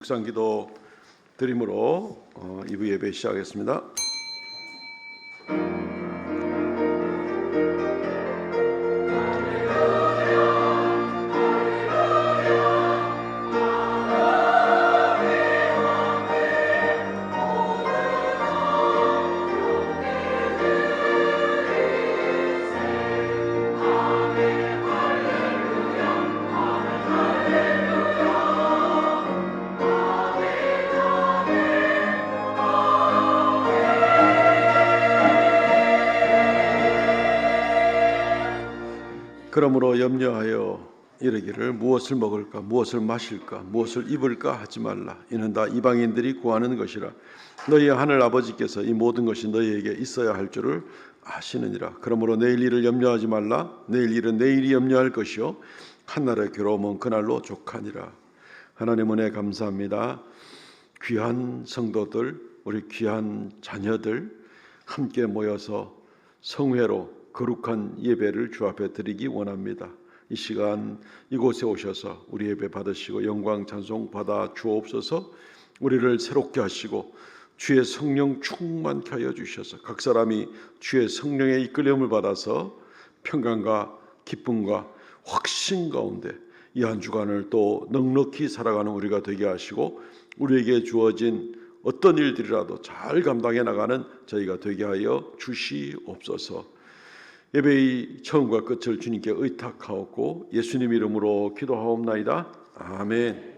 묵상기도 드림으로 2부 예배 시작하겠습니다. 그러므로 염려하여 이르기를 무엇을 먹을까 무엇을 마실까 무엇을 입을까 하지 말라. 이는 다 이방인들이 구하는 것이라. 너희 하늘 아버지께서 이 모든 것이 너희에게 있어야 할 줄을 아시느니라. 그러므로 내일 일을 염려하지 말라. 내일 일은 내일이 염려할 것이요 한날의 괴로움은 그날로 족하니라. 하나님 은혜 감사합니다. 귀한 성도들, 우리 귀한 자녀들 함께 모여서 성회로 거룩한 예배를 주 앞에 드리기 원합니다. 이 시간 이곳에 오셔서 우리 예배 받으시고 영광 찬송 받아 주옵소서. 우리를 새롭게 하시고 주의 성령 충만케 하여 주셔서 각 사람이 주의 성령의 이끌림을 받아서 평강과 기쁨과 확신 가운데 이 한 주간을 또 넉넉히 살아가는 우리가 되게 하시고 우리에게 주어진 어떤 일들이라도 잘 감당해 나가는 저희가 되게 하여 주시옵소서. 예배의 처음과 끝을 주님께 의탁하옵고 예수님 이름으로 기도하옵나이다. 아멘.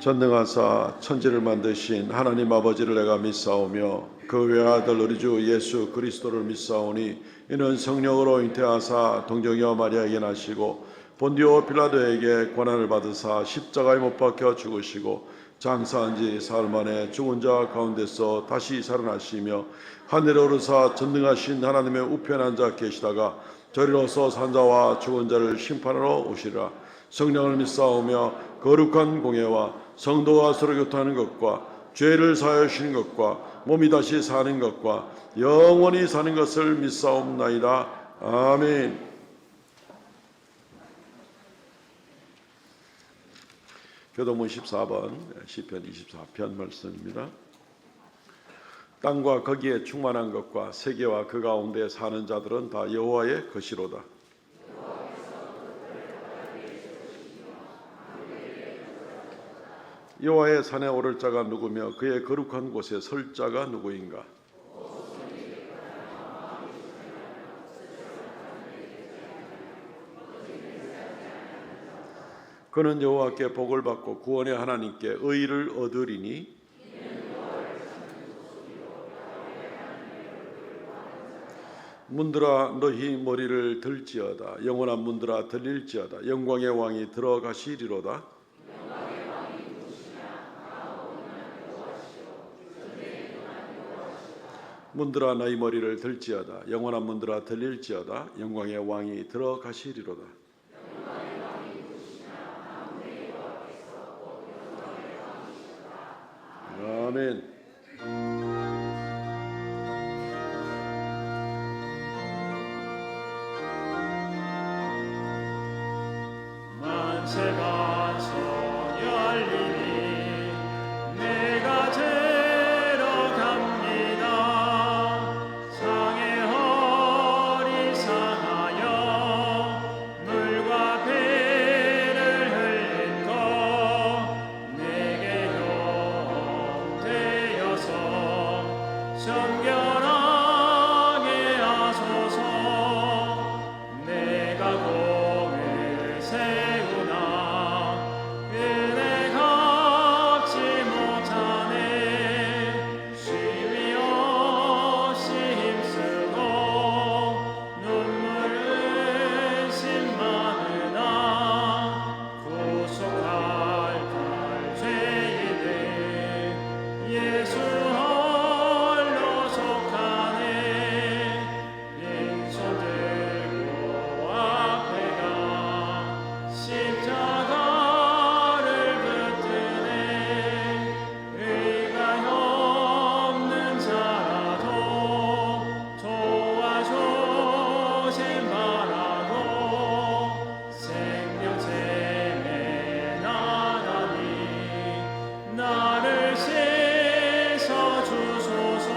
전능하사 천지를 만드신 하나님 아버지를 내가 믿사오며 그 외아들 우리 주 예수 그리스도를 믿사오니 이는 성령으로 잉태하사 동정녀 마리아에게 나시고 본디오 빌라도에게 고난을 받으사 십자가에 못 박혀 죽으시고 장사한 지 사흘 만에 죽은 자 가운데서 다시 살아나시며 하늘에 오르사 전능하신 하나님의 우편에 앉아 계시다가 저리로서 산 자와 죽은 자를 심판하러 오시리라. 성령을 믿사오며 거룩한 공예와 성도와 서로 교통하는 것과 죄를 사하여 주시는 것과 몸이 다시 사는 것과 영원히 사는 것을 믿사옵나이다. 아멘. 교도문 14번 시편 24편 말씀입니다. 땅과 거기에 충만한 것과 세계와 그 가운데 사는 자들은 다 여호와의 것이로다. 여호와의 산에 오를 자가 누구며 그의 거룩한 곳에 설 자가 누구인가? 그는 여호와께 복을 받고 구원의 하나님께 의를 얻으리니 문들아 너희 머리를 들지어다. 영원한 문들아 들릴지어다. 영광의 왕이 들어가시리로다. 문들아 너희 머리를 들지어다. 영원한 문들아 들릴지어다. 영광의 왕이 들어가시리로다. 아멘. 만세가 열리니 내가 들어갑니다. 상의 허리 상하여 물과 피를 흘린 것 내게 용되어서 정결하게 하소서. 내가 공을 세우나 은혜 갚지 못하네. 쉼이 없이 힘쓰고 눈물 의심 많으나 구속할 갈 죄인들 예수 홀로 속하네. 빈손 들고 앞에 가 십자가를 붙드네. 의가 없는 자라도 도와주심 바라고 생명샘에 나가니 나를 씻어주소서.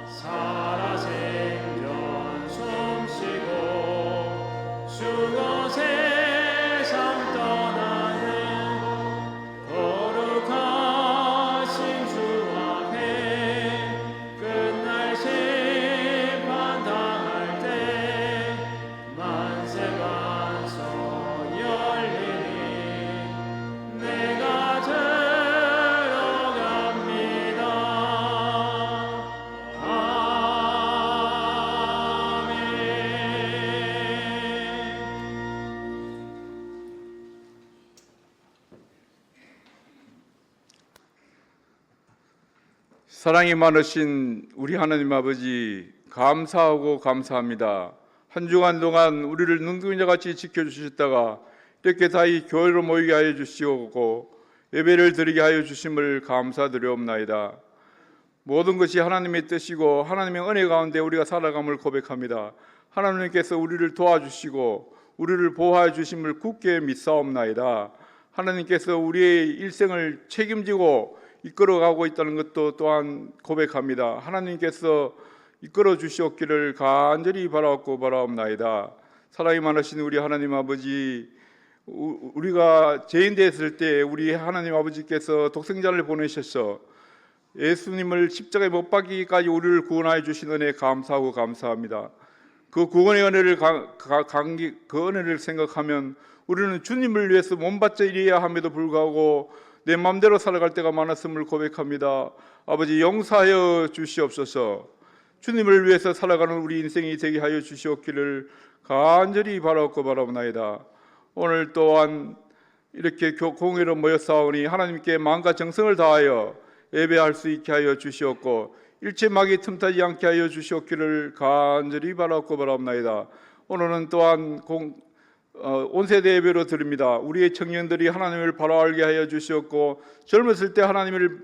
살아 생전 숨쉬고 죽어 세상 떠나는 거룩하신 주 앞에 끝날 심판 당할 때 만세 반석 열리니 내가 들어갑니다. 사랑이 많으신 우리 하나님 아버지, 감사하고 감사합니다. 한 주간 동안 우리를 눈동자같이 지켜주셨다가 이렇게 다이 교회로 모이게 하여 주시고 예배를 드리게 하여 주심을 감사드리옵나이다. 모든 것이 하나님의 뜻이고 하나님의 은혜 가운데 우리가 살아감을 고백합니다. 하나님께서 우리를 도와주시고 우리를 보호해 주심을 굳게 믿사옵나이다. 하나님께서 우리의 일생을 책임지고 이끌어가고 있다는 것도 또한 고백합니다. 하나님께서 이끌어 주시옵기를 간절히 바라옵나이다. 사랑이 많으신 우리 하나님 아버지, 우리가 죄인 되었을 때 우리 하나님 아버지께서 독생자를 보내셔서 예수님을 십자가에 못 박기까지 우리를 구원하여 주신 은혜 감사하고 감사합니다. 그 구원의 은혜를 그 은혜를 생각하면 우리는 주님을 위해서 몸바쳐 일해야 함에도 불구하고 내 마음대로 살아갈 때가 많았음을 고백합니다. 아버지, 용서하여 주시옵소서. 주님을 위해서 살아가는 우리 인생이 되게 하여 주시옵기를 간절히 바라옵나이다. 오늘 또한 이렇게 공회로 모였사오니 하나님께 마음과 정성을 다하여 예배할 수 있게 하여 주시옵고 일체막이 틈타지 않게 하여 주시옵기를 간절히 바라옵나이다. 오늘은 또한 온세대 예배로 드립니다. 우리의 청년들이 하나님을 바로 알게 하여 주시옵고 젊었을 때 하나님을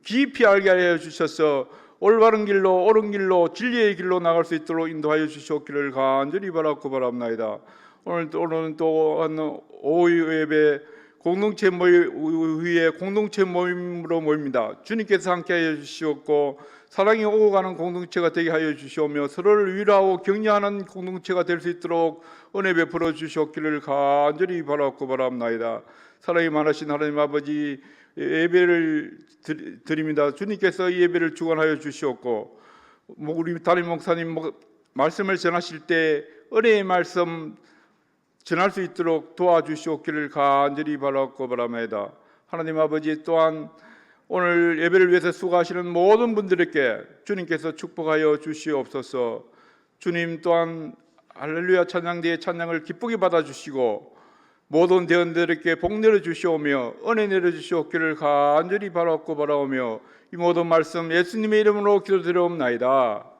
깊이 알게 하여 주셔서 올바른 길로 옳은 길로 진리의 길로 나갈 수 있도록 인도하여 주시옵기를 간절히 바라옵나이다. 오늘은 또한 오후 예배 공동체 위에 공동체 모임으로 모입니다. 주님께서 함께하여 주시옵고 사랑이 오고 가는 공동체가 되게 하여 주시오며 서로를 위로하고 격려하는 공동체가 될 수 있도록 은혜 베풀어 주시옵기를 간절히 바라옵나이다. 사랑이 많으신 하나님 아버지, 예배를 드립니다. 주님께서 이 예배를 주관하여 주시옵고 우리 담임 목사님 말씀을 전하실 때 은혜의 말씀 전할 수 있도록 도와주시옵기를 간절히 바랍니다. 하나님 아버지, 또한 오늘 예배를 위해서 수고하시는 모든 분들에게 주님께서 축복하여 주시옵소서. 주님 또한 할렐루야 찬양대의 찬양을 기쁘게 받아주시고 모든 대원들에게 복 내려주시오며 은혜 내려주시옵기를 간절히 바라옵고 바라오며 이 모든 말씀 예수님의 이름으로 기도드려옵나이다.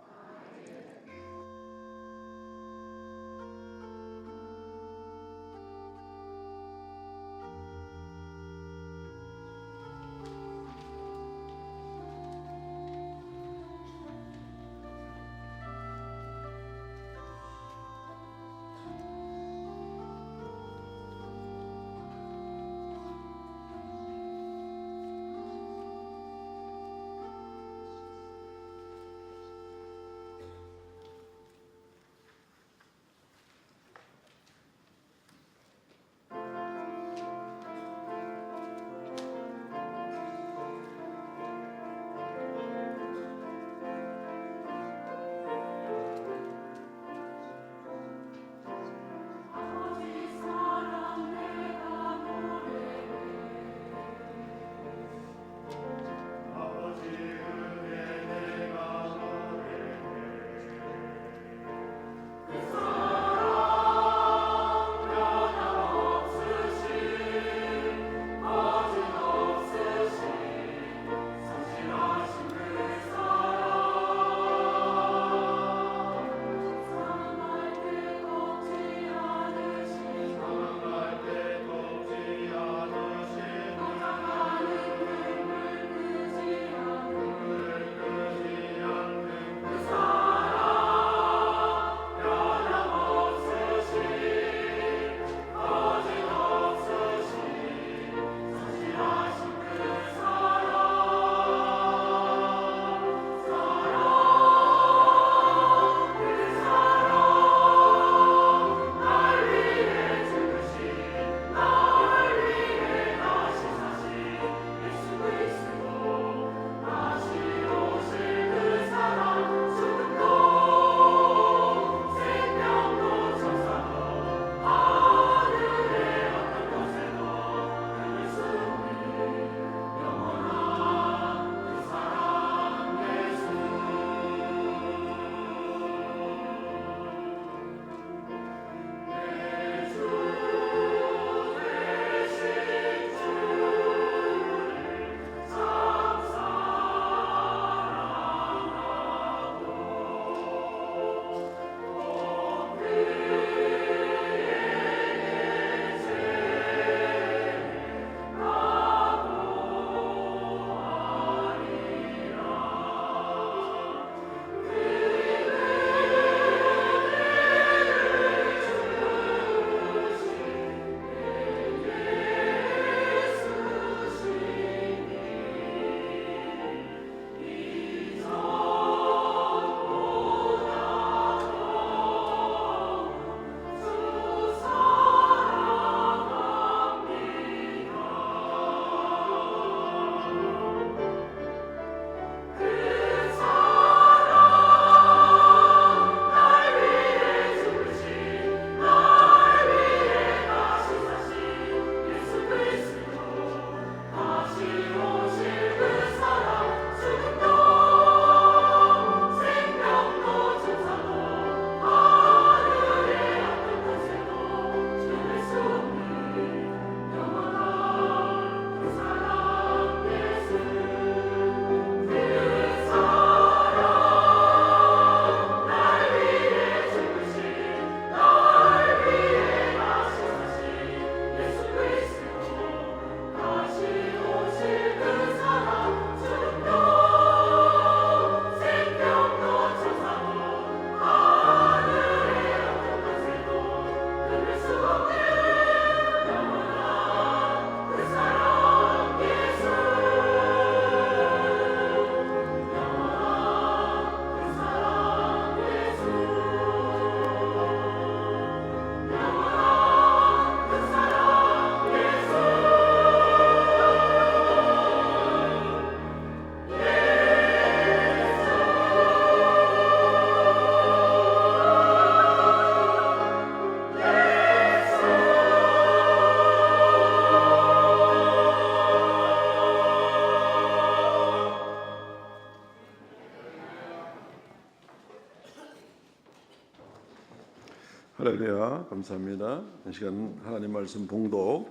할렐루야, 감사합니다. 이 시간 하나님 말씀 봉독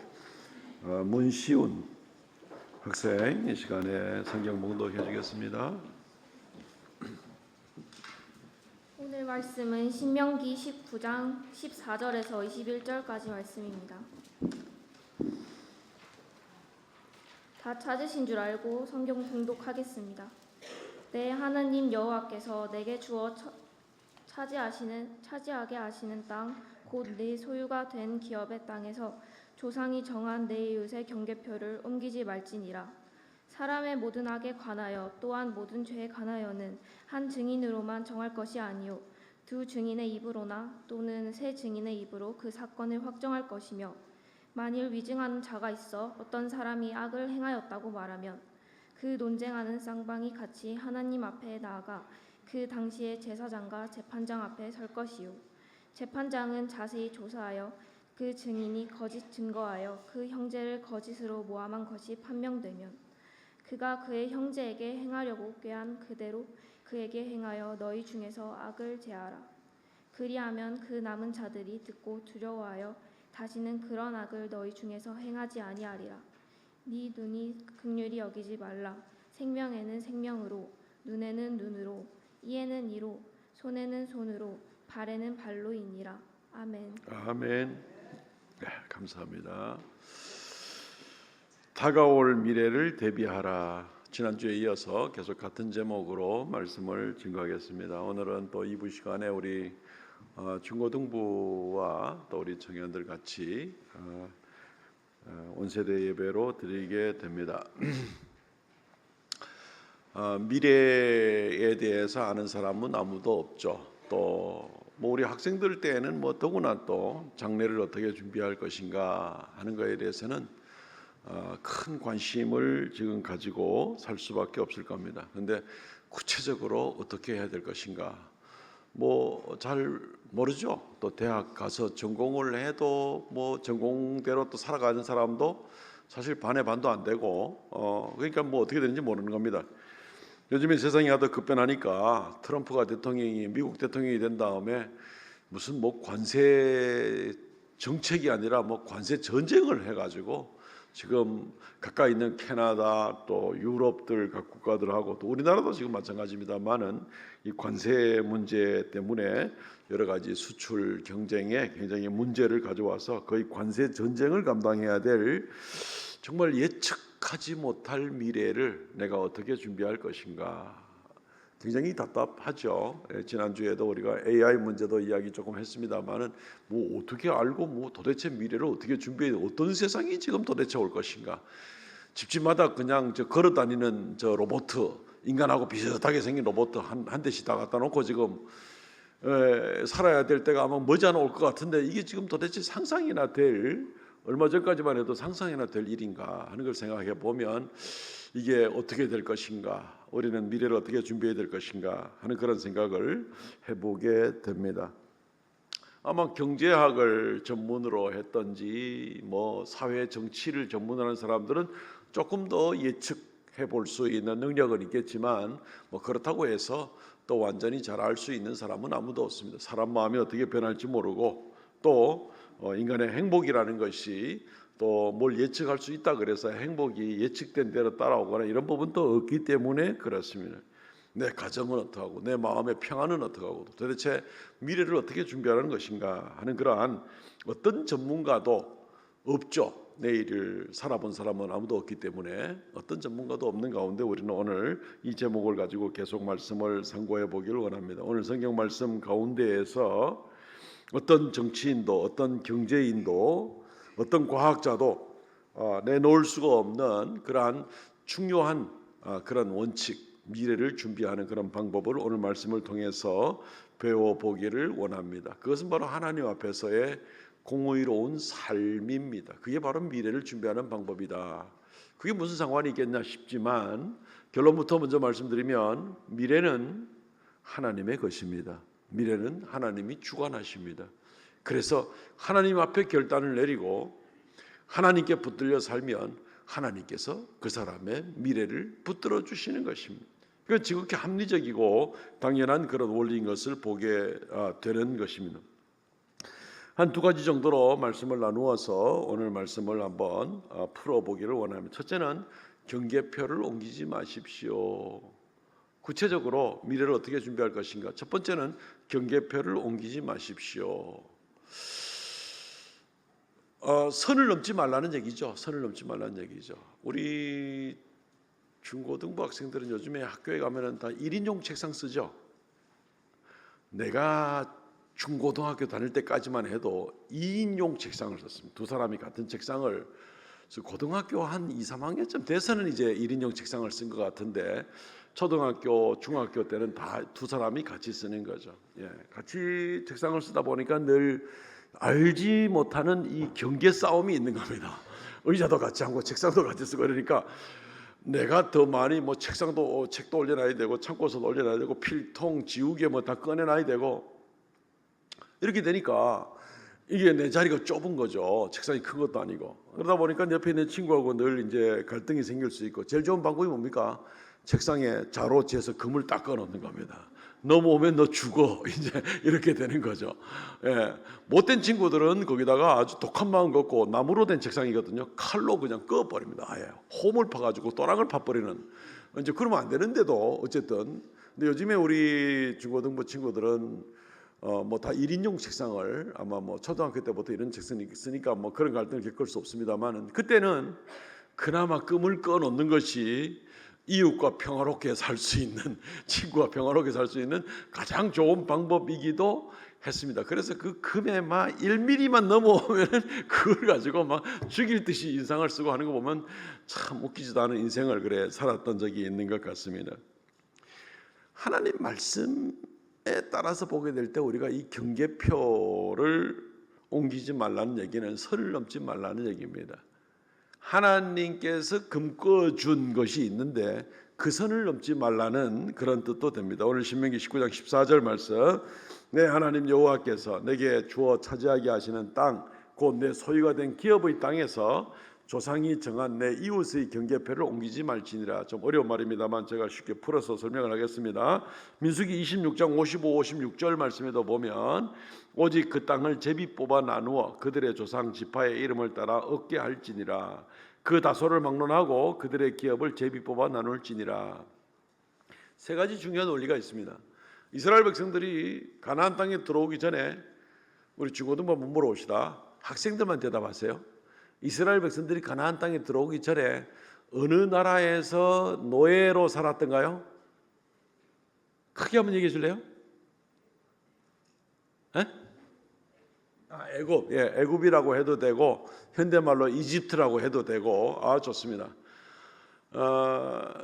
문시훈 학생 이 시간에 성경 봉독해 주겠습니다. 오늘 말씀은 신명기 19장 14절에서 21절까지 말씀입니다. 다 찾으신 줄 알고 성경 봉독하겠습니다. 내 하나님 여호와께서 내게 주어 차지하게 하시는 땅, 곧 네 소유가 된 기업의 땅에서 조상이 정한 내 이웃의 경계표를 옮기지 말지니라. 사람의 모든 악에 관하여 또한 모든 죄에 관하여는 한 증인으로만 정할 것이 아니요 두 증인의 입으로나 또는 세 증인의 입으로 그 사건을 확정할 것이며, 만일 위증하는 자가 있어 어떤 사람이 악을 행하였다고 말하면 그 논쟁하는 쌍방이 같이 하나님 앞에 나아가 그 당시에 제사장과 재판장 앞에 설 것이요 재판장은 자세히 조사하여 그 증인이 거짓 증거하여 그 형제를 거짓으로 모함한 것이 판명되면 그가 그의 형제에게 행하려고 꾀한 그대로 그에게 행하여 너희 중에서 악을 제하라. 그리하면 그 남은 자들이 듣고 두려워하여 다시는 그런 악을 너희 중에서 행하지 아니하리라. 네 눈이 긍휼히 여기지 말라. 생명에는 생명으로, 눈에는 눈으로, 이에는 이로, 손에는 손으로, 발에는 발로이니라. 아멘. 아멘. 네, 감사합니다. 다가올 미래를 대비하라. 지난주에 이어서 계속 같은 제목으로 말씀을 증거하겠습니다. 오늘은 또 2부 시간에 우리 중고등부와 또 우리 청년들 같이 온세대 예배로 드리게 됩니다. 미래에 대해서 아는 사람은 아무도 없죠. 또 뭐 우리 학생들 때에는 뭐 더구나 또 장래를 어떻게 준비할 것인가 하는 것에 대해서는 큰 관심을 지금 가지고 살 수밖에 없을 겁니다. 그런데 구체적으로 어떻게 해야 될 것인가 뭐 잘 모르죠. 또 대학 가서 전공을 해도 뭐 전공대로 또 살아가는 사람도 사실 반의 반도 안 되고 그러니까 뭐 어떻게 되는지 모르는 겁니다. 요즘에 세상이 하도 급변하니까 트럼프가 대통령이 미국 대통령이 된 다음에 무슨 뭐 관세 정책이 아니라 뭐 관세 전쟁을 해가지고 지금 가까이 있는 캐나다 또 유럽들 각 국가들하고 또 우리나라도 지금 마찬가지입니다만은 이 관세 문제 때문에 여러 가지 수출 경쟁에 굉장히 문제를 가져와서 거의 관세 전쟁을 감당해야 될 정말 예측하지 못할 미래를 내가 어떻게 준비할 것인가 굉장히 답답하죠. 지난주에도 우리가 AI 문제도 이야기 조금 했습니다만은 뭐 어떻게 알고 뭐 도대체 미래를 어떻게 준비해 어떤 세상이 지금 도대체 올 것인가. 집집마다 그냥 저 걸어 다니는 저 로봇 인간하고 비슷하게 생긴 로봇 한 대씩 다 갖다 놓고 지금 살아야 될 때가 아마 머지않아 올 것 같은데 이게 지금 도대체 상상이나 될 얼마 전까지만 해도 상상이나 될 일인가 하는 걸 생각해 보면 이게 어떻게 될 것인가 우리는 미래를 어떻게 준비해야 될 것인가 하는 그런 생각을 해보게 됩니다. 아마 경제학을 전문으로 했던지 뭐 사회 정치를 전문으로 하는 사람들은 조금 더 예측해 볼 수 있는 능력은 있겠지만 뭐 그렇다고 해서 또 완전히 잘 알 수 있는 사람은 아무도 없습니다. 사람 마음이 어떻게 변할지 모르고 또 인간의 행복이라는 것이 또 뭘 예측할 수 있다 그래서 행복이 예측된 대로 따라오거나 이런 부분도 없기 때문에 그렇습니다. 내 가정은 어떡하고 내 마음의 평안은 어떡하고 도대체 미래를 어떻게 준비하는 것인가 하는 그러한 어떤 전문가도 없죠. 내일을 살아본 사람은 아무도 없기 때문에 어떤 전문가도 없는 가운데 우리는 오늘 이 제목을 가지고 계속 말씀을 상고해 보기를 원합니다. 오늘 성경 말씀 가운데에서 어떤 정치인도 어떤 경제인도 어떤 과학자도 내놓을 수가 없는 그러한 중요한 그런 원칙 미래를 준비하는 그런 방법을 오늘 말씀을 통해서 배워보기를 원합니다. 그것은 바로 하나님 앞에서의 공의로운 삶입니다. 그게 바로 미래를 준비하는 방법이다. 그게 무슨 상관이 있겠냐 싶지만 결론부터 먼저 말씀드리면 미래는 하나님의 것입니다. 미래는 하나님이 주관하십니다. 그래서 하나님 앞에 결단을 내리고 하나님께 붙들려 살면 하나님께서 그 사람의 미래를 붙들어 주시는 것입니다. 그건 지극히 합리적이고 당연한 그런 원리인 것을 보게 되는 것입니다. 한 두 가지 정도로 말씀을 나누어서 오늘 말씀을 한번 풀어보기를 원합니다. 첫째는 경계표를 옮기지 마십시오. 구체적으로 미래를 어떻게 준비할 것인가. 첫 번째는 경계표를 옮기지 마십시오. 선을 넘지 말라는 얘기죠. 선을 넘지 말라는 얘기죠. 우리 중고등부 학생들은 요즘에 학교에 가면은 다 1인용 책상 쓰죠. 내가 중고등학교 다닐 때까지만 해도 2인용 책상을 썼습니다. 두 사람이 같은 책상을, 고등학교 한 2, 3학년쯤 돼서는 이제 1인용 책상을 쓴 것 같은데 초등학교, 중학교 때는 다 두 사람이 같이 쓰는 거죠. 예, 같이 책상을 쓰다 보니까 늘 알지 못하는 이 경계 싸움이 있는 겁니다. 의자도 같이 하고 책상도 같이 쓰고 그러니까 내가 더 많이 뭐 책도 올려놔야 되고 창고서도 올려놔야 되고 필통, 지우개 뭐 다 꺼내놔야 되고 이렇게 되니까 이게 내 자리가 좁은 거죠. 책상이 큰 것도 아니고. 그러다 보니까 옆에 있는 친구하고 늘 이제 갈등이 생길 수 있고 제일 좋은 방법이 뭡니까? 책상에 자로 재서 금을 닦아 놓는 겁니다. 넘어오면 너 죽어. 이제 이렇게 되는 거죠. 예. 못된 친구들은 거기다가 아주 독한 마음 갖고 나무로 된 책상이거든요. 칼로 그냥 꺼버립니다. 아예 홈을 파가지고 또랑을 파버리는. 이제 그러면 안 되는데도 어쨌든. 근데 요즘에 우리 중고등부 친구들은 뭐 다 1인용 책상을 아마 뭐 초등학교 때부터 이런 책상이 있으니까 뭐 그런 갈등을 겪을 수 없습니다만은 그때는 그나마 끔을 꺼 놓는 것이 이웃과 평화롭게 살 수 있는, 친구와 평화롭게 살 수 있는 가장 좋은 방법이기도 했습니다. 그래서 그 금에 막 1mm만 넘어오면은 그걸 가지고 막 죽일 듯이 인상을 쓰고 하는 거 보면 참 웃기지도 않은 인생을 그래 살았던 적이 있는 것 같습니다. 하나님 말씀에 따라서 보게 될 때 우리가 이 경계표를 옮기지 말라는 얘기는 선을 넘지 말라는 얘기입니다. 하나님께서 금꺼준 것이 있는데 그 선을 넘지 말라는 그런 뜻도 됩니다. 오늘 신명기 19장 14절 말씀, 내 하나님 여호와께서 내게 주어 차지하게 하시는 땅, 곧 내 소유가 된 기업의 땅에서 조상이 정한 내 이웃의 경계표를 옮기지 말지니라. 좀 어려운 말입니다만 제가 쉽게 풀어서 설명을 하겠습니다. 민수기 26장 55, 56절 말씀에도 보면 오직 그 땅을 제비 뽑아 나누어 그들의 조상 지파의 이름을 따라 얻게 할지니라. 그 다소를 막론하고 그들의 기업을 제비 뽑아 나눌지니라. 세 가지 중요한 원리가 있습니다. 이스라엘 백성들이 가나안 땅에 들어오기 전에 우리 중고등부 한번 물어봅시다. 학생들만 대답하세요. 이스라엘 백성들이 가나안 땅에 들어오기 전에 어느 나라에서 노예로 살았던가요? 크게 한번 얘기해 줄래요? 애굽, 예, 애굽이라고 해도 되고 현대말로 이집트라고 해도 되고 좋습니다.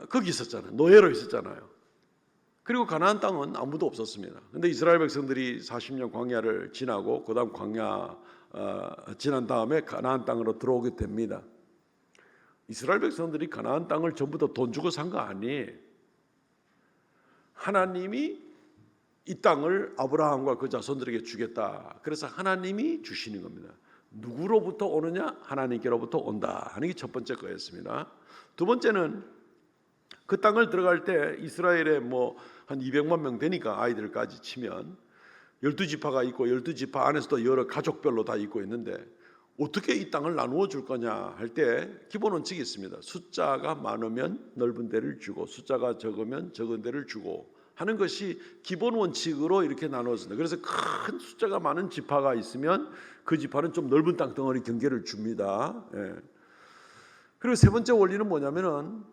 거기 있었잖아요. 노예로 있었잖아요. 그리고 가나안 땅은 아무도 없었습니다. 근데 이스라엘 백성들이 40년 광야를 지나고 그다음 광야 지난 다음에 가나안 땅으로 들어오게 됩니다. 이스라엘 백성들이 가나안 땅을 전부 다 돈 주고 산 거 아니에요. 하나님이 이 땅을 아브라함과 그 자손들에게 주겠다. 그래서 하나님이 주시는 겁니다. 누구로부터 오느냐? 하나님께로부터 온다 하는 게 첫 번째 거였습니다. 두 번째는 그 땅을 들어갈 때 이스라엘에 뭐 한 200만 명 되니까 아이들까지 치면 12지파가 있고 12지파 안에서도 여러 가족별로 다 있고 있는데 어떻게 이 땅을 나누어 줄 거냐 할 때 기본 원칙이 있습니다. 숫자가 많으면 넓은 데를 주고 숫자가 적으면 적은 데를 주고 하는 것이 기본 원칙으로 이렇게 나누어집니다. 그래서 큰 숫자가 많은 지파가 있으면 그 지파는 좀 넓은 땅덩어리 경계를 줍니다. 예. 그리고 세 번째 원리는 뭐냐면은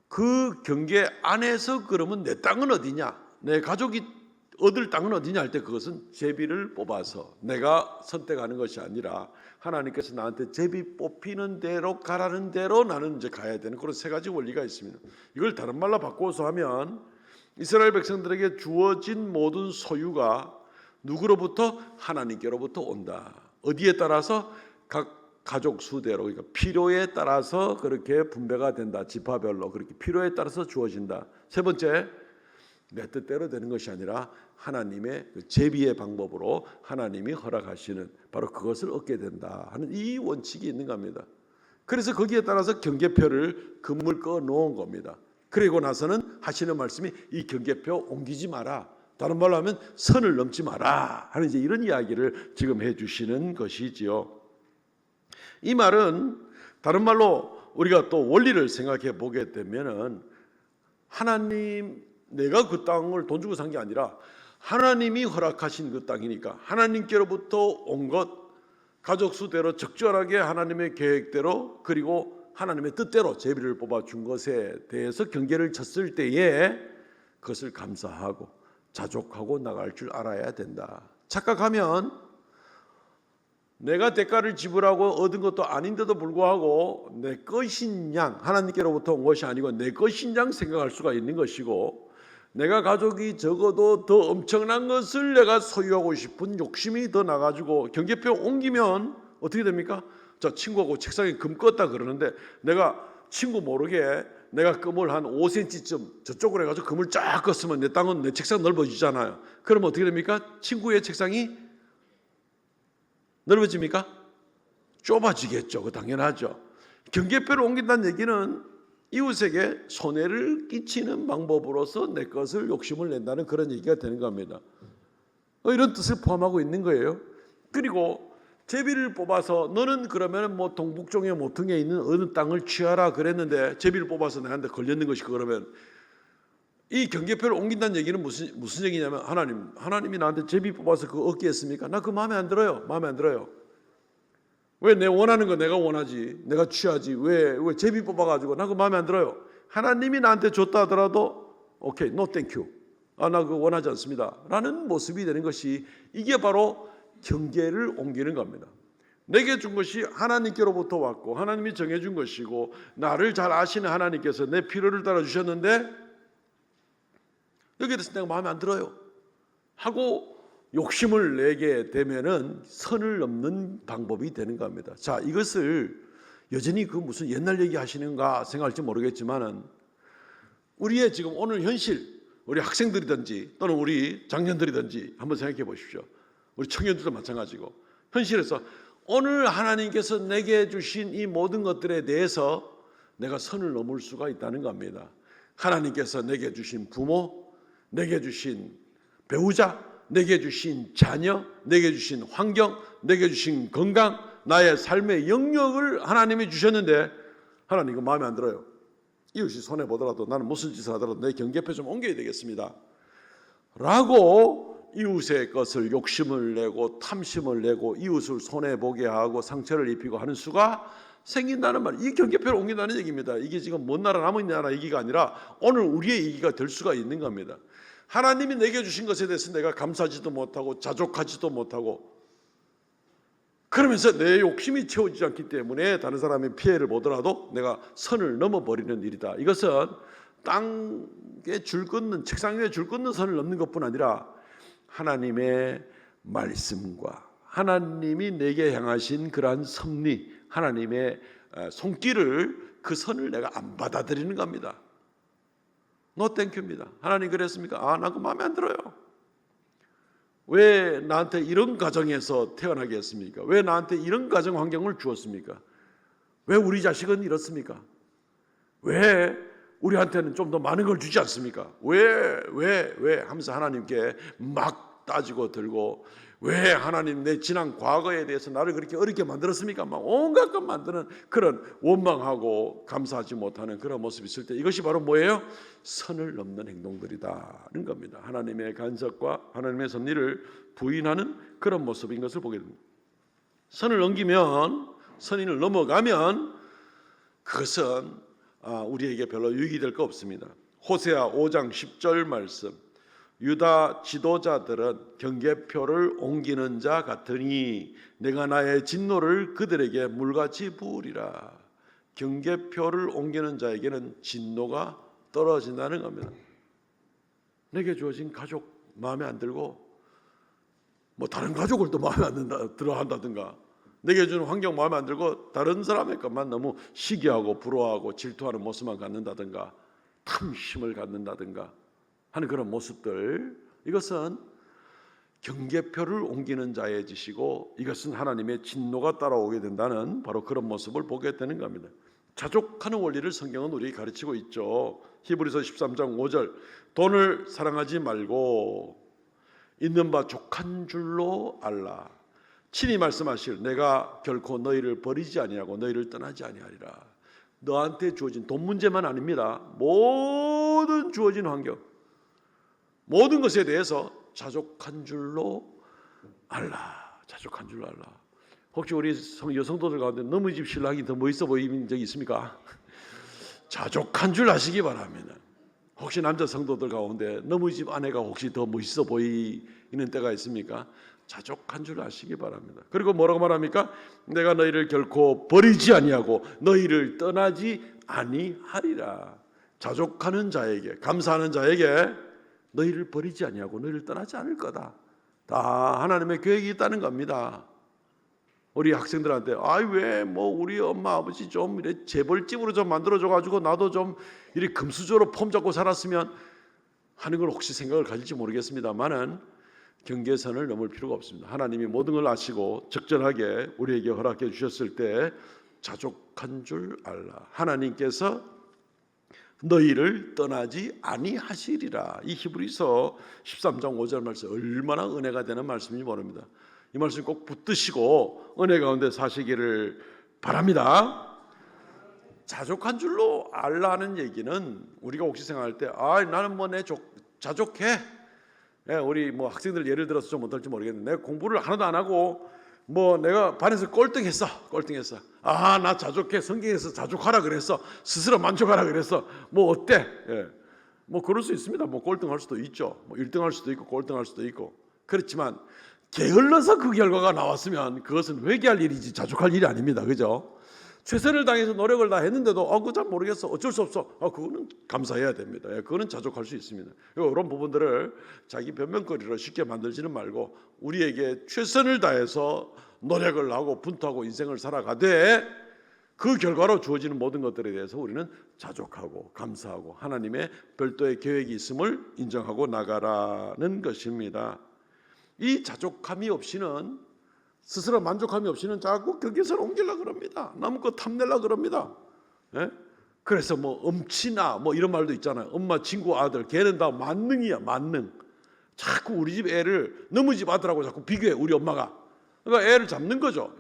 그 경계 안에서 그러면 내 땅은 어디냐, 내 가족이 얻을 땅은 어디냐 할 때 그것은 제비를 뽑아서 내가 선택하는 것이 아니라 하나님께서 나한테 제비 뽑히는 대로 가라는 대로 나는 이제 가야 되는 그런 세 가지 원리가 있습니다. 이걸 다른 말로 바꿔서 하면 이스라엘 백성들에게 주어진 모든 소유가 누구로부터? 하나님께로부터 온다. 어디에 따라서? 각 가족 수대로, 그러니까 필요에 따라서 그렇게 분배가 된다. 지파별로 그렇게 필요에 따라서 주어진다. 세 번째, 내 뜻대로 되는 것이 아니라 하나님의 그 제비의 방법으로 하나님이 허락하시는 바로 그것을 얻게 된다 하는 이 원칙이 있는 겁니다. 그래서 거기에 따라서 경계표를 금을 꺼 놓은 겁니다. 그리고 나서는 하시는 말씀이 이 경계표 옮기지 마라. 다른 말로 하면 선을 넘지 마라 하는 이제 이런 이야기를 지금 해주시는 것이지요. 이 말은 다른 말로 우리가 또 원리를 생각해 보게 되면은 하나님, 내가 그 땅을 돈 주고 산 게 아니라 하나님이 허락하신 그 땅이니까 하나님께로부터 온 것, 가족 수대로 적절하게 하나님의 계획대로 그리고 하나님의 뜻대로 제비를 뽑아 준 것에 대해서 경계를 쳤을 때에 그것을 감사하고 자족하고 나갈 줄 알아야 된다. 착각하면 내가 대가를 지불하고 얻은 것도 아닌데도 불구하고 내 것인 양, 하나님께로부터 온 것이 아니고 내 것인 양 생각할 수가 있는 것이고, 내가 가족이 적어도 더 엄청난 것을 내가 소유하고 싶은 욕심이 더 나가지고 경계표 옮기면 어떻게 됩니까? 저 친구하고 책상에 금 껐다 그러는데 내가 친구 모르게 내가 금을 한 5cm쯤 저쪽으로 해가지고 금을 쫙 껐으면 내 땅은 내 책상 넓어지잖아요. 그러면 어떻게 됩니까? 친구의 책상이 넓어집니까? 좁아지겠죠. 그 당연하죠. 경계표를 옮긴다는 얘기는 이웃에게 손해를 끼치는 방법으로서 내 것을 욕심을 낸다는 그런 얘기가 되는 겁니다. 이런 뜻을 포함하고 있는 거예요. 그리고 제비를 뽑아서 너는 그러면 뭐 동북쪽의 모퉁이에 있는 어느 땅을 취하라 그랬는데 제비를 뽑아서 나한테 걸렸는 것이 그러면 이 경계표를 옮긴다는 얘기는 무슨 얘기냐면 하나님이 나한테 제비 뽑아서 그거 얻게 했습니까? 나 그거 마음에 안 들어요. 마음에 안 들어요. 왜 내 원하는 거 내가 원하지, 내가 취하지, 왜 제비 뽑아가지고 나 그거 마음에 안 들어요. 하나님이 나한테 줬다 하더라도 오케이, no thank you. 나 그거 원하지 않습니다 라는 모습이 되는 것이, 이게 바로 경계를 옮기는 겁니다. 내게 준 것이 하나님께로부터 왔고 하나님이 정해준 것이고 나를 잘 아시는 하나님께서 내 필요를 따라 주셨는데 여기에 대해서 내가 마음에 안 들어요 하고 욕심을 내게 되면은 선을 넘는 방법이 되는 겁니다. 자, 이것을 여전히 그 무슨 옛날 얘기 하시는가 생각할지 모르겠지만은 우리의 지금 오늘 현실, 우리 학생들이든지 또는 우리 장년들이든지 한번 생각해 보십시오. 우리 청년들도 마찬가지고 현실에서 오늘 하나님께서 내게 주신 이 모든 것들에 대해서 내가 선을 넘을 수가 있다는 겁니다. 하나님께서 내게 주신 부모, 내게 주신 배우자, 내게 주신 자녀, 내게 주신 환경, 내게 주신 건강, 나의 삶의 영역을 하나님이 주셨는데 하나님 이거 마음에 안 들어요. 이웃이 손해보더라도 나는 무슨 짓을 하더라도 내 경계표 좀 옮겨야 되겠습니다 라고 이웃의 것을 욕심을 내고 탐심을 내고 이웃을 손해보게 하고 상처를 입히고 하는 수가 생긴다는 말, 이 경계표를 옮긴다는 얘기입니다. 이게 지금 먼 나라 남은 나라 얘기가 아니라 오늘 우리의 얘기가 될 수가 있는 겁니다. 하나님이 내게 주신 것에 대해서 내가 감사하지도 못하고 자족하지도 못하고 그러면서 내 욕심이 채워지지 않기 때문에 다른 사람의 피해를 보더라도 내가 선을 넘어버리는 일이다. 이것은 땅에 줄 긋는, 책상 위에 줄 긋는 선을 넘는 것뿐 아니라 하나님의 말씀과 하나님이 내게 향하신 그러한 섭리, 하나님의 손길을, 그 선을 내가 안 받아들이는 겁니다. 노 땡큐입니다. 하나님 그랬습니까? 나 그 마음에 안 들어요. 왜 나한테 이런 가정에서 태어나게 했습니까? 왜 나한테 이런 가정 환경을 주었습니까? 왜 우리 자식은 이렇습니까? 왜 우리한테는 좀 더 많은 걸 주지 않습니까? 왜 하면서 하나님께 막 따지고 들고, 왜 하나님 내 지난 과거에 대해서 나를 그렇게 어렵게 만들었습니까? 막 온갖 것 만드는 그런 원망하고 감사하지 못하는 그런 모습이 있을 때 이것이 바로 뭐예요? 선을 넘는 행동들이다는 겁니다. 하나님의 간섭과 하나님의 섭리를 부인하는 그런 모습인 것을 보게 됩니다. 선을 넘기면, 선인을 넘어가면 그것은 우리에게 별로 유익이 될 거 없습니다. 호세아 5장 10절 말씀, 유다 지도자들은 경계표를 옮기는 자 같으니 내가 나의 진노를 그들에게 물같이 부으리라. 경계표를 옮기는 자에게는 진노가 떨어진다는 겁니다. 내게 주어진 가족 마음에 안 들고 뭐 다른 가족을 또 마음에 안 들어 한다든가, 내게 주는 환경 마음에 안 들고 다른 사람의 것만 너무 시기하고 부러워하고 질투하는 모습만 갖는다든가 탐심을 갖는다든가 하는 그런 모습들, 이것은 경계표를 옮기는 자의 짓이고 이것은 하나님의 진노가 따라오게 된다는 바로 그런 모습을 보게 되는 겁니다. 자족하는 원리를 성경은 우리에게 가르치고 있죠. 히브리서 13장 5절, 돈을 사랑하지 말고 있는 바 족한 줄로 알라. 친히 말씀하실 내가 결코 너희를 버리지 아니하고 너희를 떠나지 아니하리라. 너한테 주어진 돈 문제만 아닙니다. 모든 주어진 환경, 모든 것에 대해서 자족한 줄로 알라. 자족한 줄로 알라. 혹시 우리 여성도들 가운데 너무 집 신랑이 더 멋있어 보이는 적이 있습니까? 자족한 줄 아시기 바랍니다. 혹시 남자 성도들 가운데 너무 집 아내가 혹시 더 멋있어 보이는 때가 있습니까? 자족한 줄 아시기 바랍니다. 그리고 뭐라고 말합니까? 내가 너희를 결코 버리지 아니하고 너희를 떠나지 아니하리라. 자족하는 자에게, 감사하는 자에게 너희를 버리지 아니하고 너희를 떠나지 않을 거다. 다 하나님의 계획이 있다는 겁니다. 우리 학생들한테 왜 뭐 우리 엄마 아버지 좀 이래 재벌집으로 좀 만들어줘 가지고 나도 좀 이렇게 금수저로 폼 잡고 살았으면 하는 걸 혹시 생각을 가질지 모르겠습니다만은 경계선을 넘을 필요가 없습니다. 하나님이 모든 걸 아시고 적절하게 우리에게 허락해 주셨을 때 자족한 줄 알라. 하나님께서 너희를 떠나지 아니하시리라. 이 히브리서 13장 5절 말씀 얼마나 은혜가 되는 말씀인지 모릅니다. 이 말씀 꼭 붙드시고 은혜 가운데 사시기를 바랍니다. 자족한 줄로 알라는 얘기는 우리가 혹시 생각할 때 나는 뭐 내 자족해. 우리 뭐 학생들 예를 들어서 좀 어떨지 모르겠는데 내가 공부를 하나도 안 하고 뭐 내가 반에서 꼴등했어. 나 자족해. 성경에서 자족하라 그랬어. 스스로 만족하라 그랬어. 뭐 어때? 뭐 그럴 수 있습니다. 뭐 꼴등할 수도 있죠. 뭐 1등할 수도 있고 꼴등할 수도 있고. 그렇지만 게을러서 그 결과가 나왔으면 그것은 회개할 일이지 자족할 일이 아닙니다. 그죠? 최선을 다해서 노력을 다 했는데도 그거 잘 모르겠어. 어쩔 수 없어. 그거는 감사해야 됩니다. 그거는 자족할 수 있습니다. 이런 부분들을 자기 변명거리로 쉽게 만들지는 말고 우리에게 최선을 다해서 노력을 하고 분투하고 인생을 살아가되 그 결과로 주어지는 모든 것들에 대해서 우리는 자족하고 감사하고 하나님의 별도의 계획이 있음을 인정하고 나가라는 것입니다. 이 자족함이 없이는 스스로 만족함이 없이는 자꾸 경계선을 옮기려고 그럽니다. 남의 거 탐내려고 그럽니다. 그래서 뭐 엄친아 뭐 이런 말도 있잖아요. 엄마 친구 아들 걔는 다 만능이야. 만능. 자꾸 우리 집 애를 너무 집 아들하고 자꾸 비교해. 우리 엄마가. 그러니까 애를 잡는 거죠.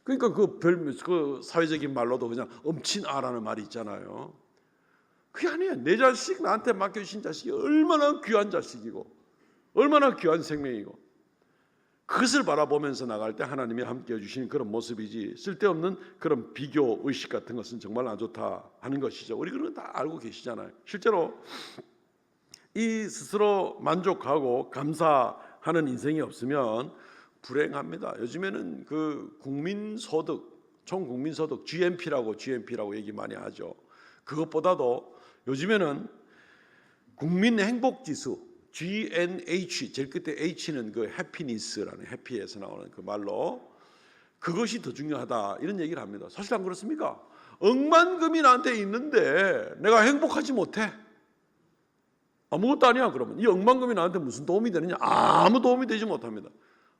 그러니까 그 사회적인 말로도 그냥 엄친아라는 말이 있잖아요. 그게 아니에요. 내 자식 나한테 맡겨주신 자식이 얼마나 귀한 자식이고 얼마나 귀한 생명이고 그것을 바라보면서 나갈 때 하나님이 함께해 주시는 그런 모습이지 쓸데없는 그런 비교 의식 같은 것은 정말 안 좋다 하는 것이죠. 우리 그런 거 다 알고 계시잖아요. 실제로 이 스스로 만족하고 감사하는 인생이 없으면 불행합니다. 요즘에는 그 국민소득, 총국민소득 GNP라고 얘기 많이 하죠. 그것보다도 요즘에는 국민행복지수 GNH, 제일 끝에 H는 그 해피니스라는 해피에서 나오는 그 말로 그것이 더 중요하다 이런 얘기를 합니다. 사실 안 그렇습니까? 억만금이 나한테 있는데 내가 행복하지 못해. 아무것도 아니야. 그러면 이 억만금이 나한테 무슨 도움이 되느냐? 아무 도움이 되지 못합니다.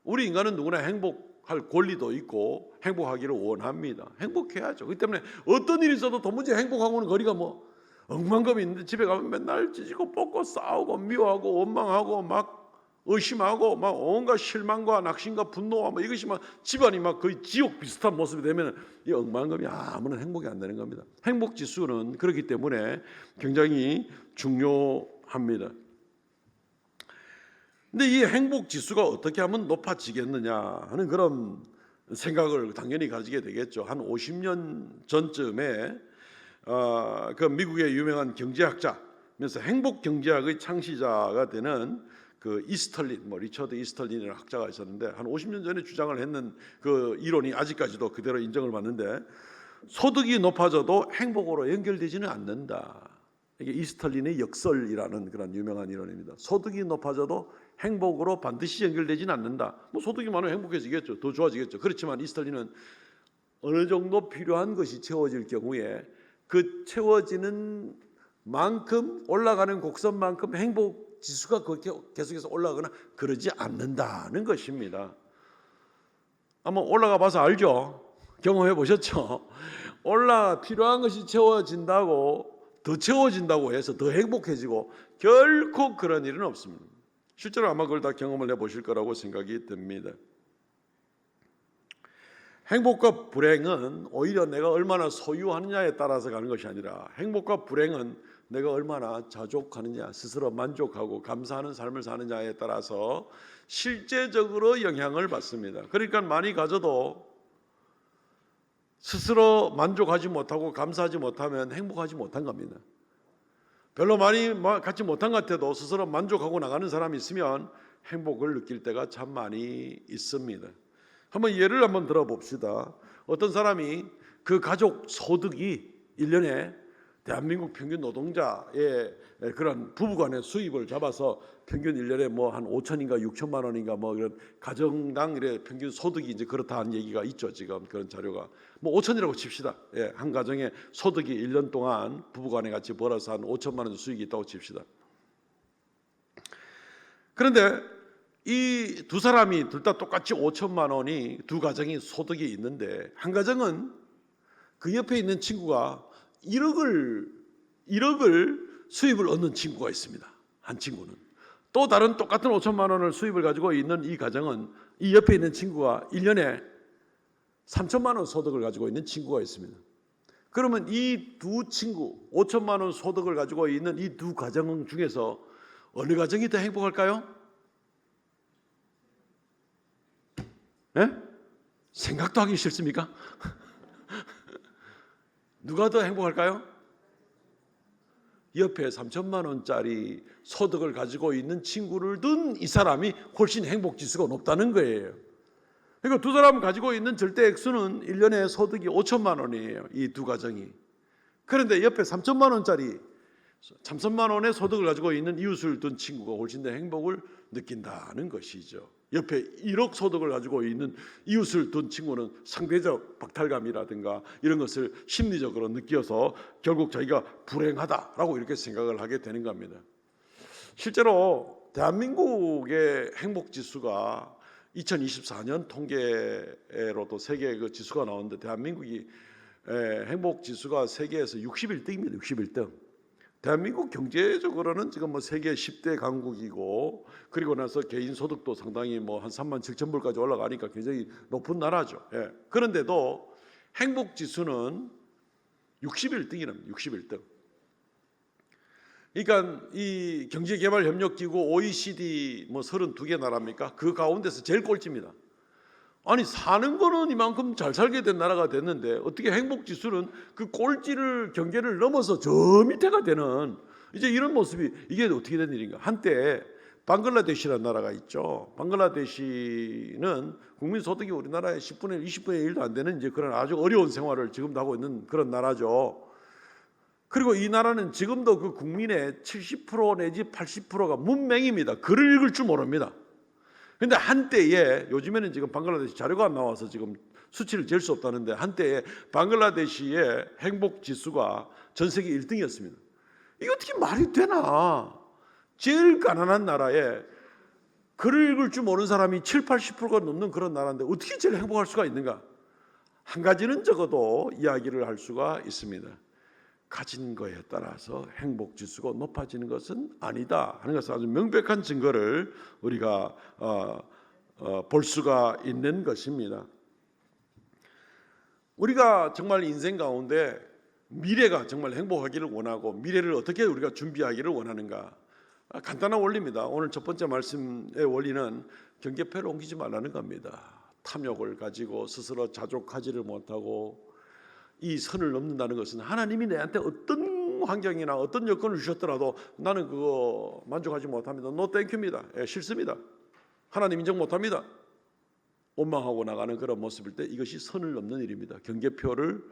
우리 인간은 누구나 행복할 권리도 있고 행복하기를 원합니다. 행복해야죠. 그렇기 때문에 어떤 일이 있어도 도무지 행복하고는 거리가 뭐 억만금이 있는데 집에 가면 맨날 찢고 뽑고 싸우고 미워하고 원망하고 막 의심하고 막 온갖 실망과 낙심과 분노와 뭐 이것이 막 집안이 막 거의 지옥 비슷한 모습이 되면 이 억만금이 아무런 행복이 안 되는 겁니다. 행복 지수는 그렇기 때문에 굉장히 중요합니다. 근데 이 행복 지수가 어떻게 하면 높아지겠느냐 하는 그런 생각을 당연히 가지게 되겠죠. 한 50년 전쯤에 그 미국의 유명한 경제학자면서 행복 경제학의 창시자가 되는 그 이스털린, 리처드 이스털린이라는 학자가 있었는데 한 50년 전에 주장을 했는 그 이론이 아직까지도 그대로 인정을 받는데 소득이 높아져도 행복으로 연결되지는 않는다. 이게 이스털린의 역설이라는 그런 유명한 이론입니다. 소득이 높아져도 행복으로 반드시 연결되지는 않는다. 뭐 소득이 많으면 행복해지겠죠. 더 좋아지겠죠. 그렇지만 이스털린은 어느 정도 필요한 것이 채워질 경우에 그 채워지는 만큼 올라가는 곡선만큼 행복 지수가 계속해서 올라가거나 그러지 않는다는 것입니다. 한번 올라가 봐서 알죠? 경험해 보셨죠? 필요한 것이 채워진다고 더 채워진다고 해서 더 행복해지고 결코 그런 일은 없습니다. 실제로 아마 그걸 다 경험을 해보실 거라고 생각이 듭니다. 행복과 불행은 오히려 내가 얼마나 소유하느냐에 따라서 가는 것이 아니라, 행복과 불행은 내가 얼마나 자족하느냐, 스스로 만족하고 감사하는 삶을 사느냐에 따라서 실제적으로 영향을 받습니다. 그러니까 많이 가져도 스스로 만족하지 못하고 감사하지 못하면 행복하지 못한 겁니다. 별로 많이 갖지 못한 것 같아도 스스로 만족하고 나가는 사람이 있으면 행복을 느낄 때가 참 많이 있습니다. 예를 한번 들어봅시다. 어떤 사람이 그 가족 소득이 1년에 대한민국 평균 노동자의 그런 부부간의 수입을 잡아서 평균 1년에 뭐 한 5천인가 6천만 원인가 뭐 이런 가정당 이래 평균 소득이 이제 그렇다는 얘기가 있죠. 지금 그런 자료가 뭐 5천이라고 칩시다. 예, 한 가정의 소득이 1년 동안 부부간에 같이 벌어서 한 5천만 원 수익이 있다고 칩시다. 그런데 이 두 사람이 둘 다 똑같이 5천만 원이 두 가정이 소득이 있는데, 한 가정은 그 옆에 있는 친구가 1억을 수입을 얻는 친구가 있습니다. 한 친구는. 또 다른 똑같은 5천만 원을 수입을 가지고 있는 이 가정은, 이 옆에 있는 친구가 1년에 3천만 원 소득을 가지고 있는 친구가 있습니다. 그러면 이 두 친구, 5천만 원 소득을 가지고 있는 이 두 가정 중에서 어느 가정이 더 행복할까요? 네? 생각도 하기 싫습니까? 누가 더 행복할까요? 옆에 3천만 원짜리 소득을 가지고 있는 친구를 둔 이 사람이 훨씬 행복지수가 높다는 거예요. 그러니까 두 사람 가지고 있는 절대 액수는 1년에 소득이 5천만 원이에요. 이 두 가정이. 그런데 옆에 3천만 원짜리 3천만 원의 소득을 가지고 있는 이웃을 둔 친구가 훨씬 더 행복을 느낀다는 것이죠. 옆에 1억 소득을 가지고 있는 이웃을 둔 친구는 상대적 박탈감이라든가 이런 것을 심리적으로 느껴서 결국 자기가 불행하다라고 이렇게 생각을 하게 되는 겁니다. 실제로 대한민국의 행복지수가 2024년 통계로도 세계 그 지수가 나오는데, 대한민국이 행복지수가 세계에서 61등입니다. 61등. 대한민국 경제적으로는 지금 뭐 세계 10대 강국이고, 그리고 나서 개인 소득도 상당히 뭐 한 3만 7천 불까지 올라가니까 굉장히 높은 나라죠. 예. 그런데도 행복 지수는 61등이랍니다. 61등. 그러니까 이 경제개발협력기구 OECD 뭐 32개 나라입니까? 그 가운데서 제일 꼴찌입니다. 아니, 사는 거는 이만큼 잘 살게 된 나라가 됐는데 어떻게 행복지수는 그 꼴찌를 경계를 넘어서 저 밑에가 되는, 이제 이런 모습이, 이게 어떻게 된 일인가. 한때 방글라데시라는 나라가 있죠. 방글라데시는 국민 소득이 우리나라의 10분의 1, 20분의 1도 안 되는 이제 그런 아주 어려운 생활을 지금도 하고 있는 그런 나라죠. 그리고 이 나라는 지금도 그 국민의 70% 내지 80%가 문맹입니다. 글을 읽을 줄 모릅니다. 그런데 한때에, 요즘에는 지금 방글라데시 자료가 안 나와서 지금 수치를 잴 수 없다는데, 한때에 방글라데시의 행복 지수가 전 세계 1등이었습니다. 이게 어떻게 말이 되나? 제일 가난한 나라에 글을 읽을 줄 모르는 사람이 7, 80%가 넘는 그런 나라인데 어떻게 제일 행복할 수가 있는가? 한 가지는 적어도 이야기를 할 수가 있습니다. 가진 거에 따라서 행복 지수가 높아지는 것은 아니다 하는 것은 아주 명백한 증거를 우리가 볼 수가 있는 것입니다. 우리가 정말 인생 가운데 미래가 정말 행복하기를 원하고 미래를 어떻게 우리가 준비하기를 원하는가? 간단한 원리입니다. 오늘 첫 번째 말씀의 원리는 경계표를 옮기지 말라는 겁니다. 탐욕을 가지고 스스로 자족하지를 못하고 이 선을 넘는다는 것은, 하나님이 내한테 어떤 환경이나 어떤 여건을 주셨더라도 나는 그거 만족하지 못합니다. 노 땡큐입니다. 싫습니다. 하나님 인정 못합니다. 원망하고 나가는 그런 모습일 때 이것이 선을 넘는 일입니다. 경계표를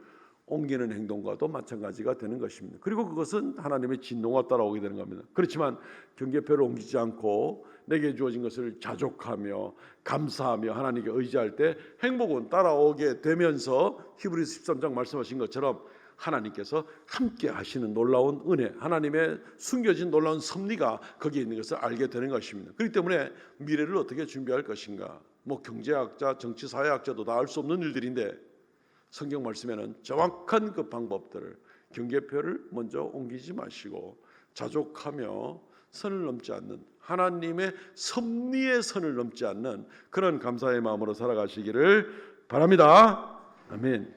옮기는 행동과도 마찬가지가 되는 것입니다. 그리고 그것은 하나님의 진노가 따라오게 되는 겁니다. 그렇지만 경계표를 옮기지 않고 내게 주어진 것을 자족하며 감사하며 하나님께 의지할 때 행복은 따라오게 되면서 히브리서 13장 말씀하신 것처럼 하나님께서 함께 하시는 놀라운 은혜, 하나님의 숨겨진 놀라운 섭리가 거기에 있는 것을 알게 되는 것입니다. 그렇기 때문에 미래를 어떻게 준비할 것인가, 뭐 경제학자, 정치사회학자도 다 알 수 없는 일들인데 성경 말씀에는 정확한 그 방법들을, 경계표를 먼저 옮기지 마시고 자족하며 선을 넘지 않는, 하나님의 섭리의 선을 넘지 않는 그런 감사의 마음으로 살아가시기를 바랍니다. 아멘.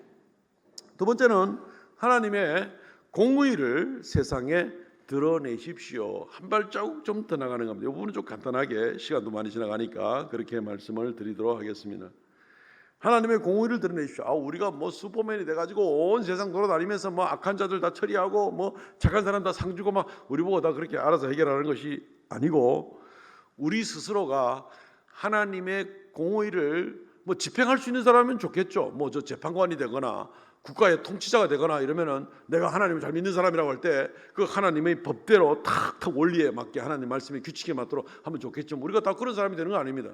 두 번째는 하나님의 공의를 세상에 드러내십시오. 한 발자국 좀 더 나가는 겁니다. 이 부분은 좀 간단하게, 시간도 많이 지나가니까 그렇게 말씀을 드리도록 하겠습니다. 하나님의 공의를 드러내십시오. 우리가 뭐 슈퍼맨이 돼가지고 온 세상 돌아다니면서 뭐 악한 자들 다 처리하고 뭐 착한 사람 다 상 주고 막 우리 보고 다 그렇게 알아서 해결하는 것이 아니고, 우리 스스로가 하나님의 공의를 뭐 집행할 수 있는 사람이면 좋겠죠. 뭐 저 재판관이 되거나 국가의 통치자가 되거나 이러면은 내가 하나님을 잘 믿는 사람이라고 할 때 그 하나님의 법대로 탁탁 원리에 맞게 하나님 말씀의 규칙에 맞도록 하면 좋겠죠. 우리가 다 그런 사람이 되는 거 아닙니다.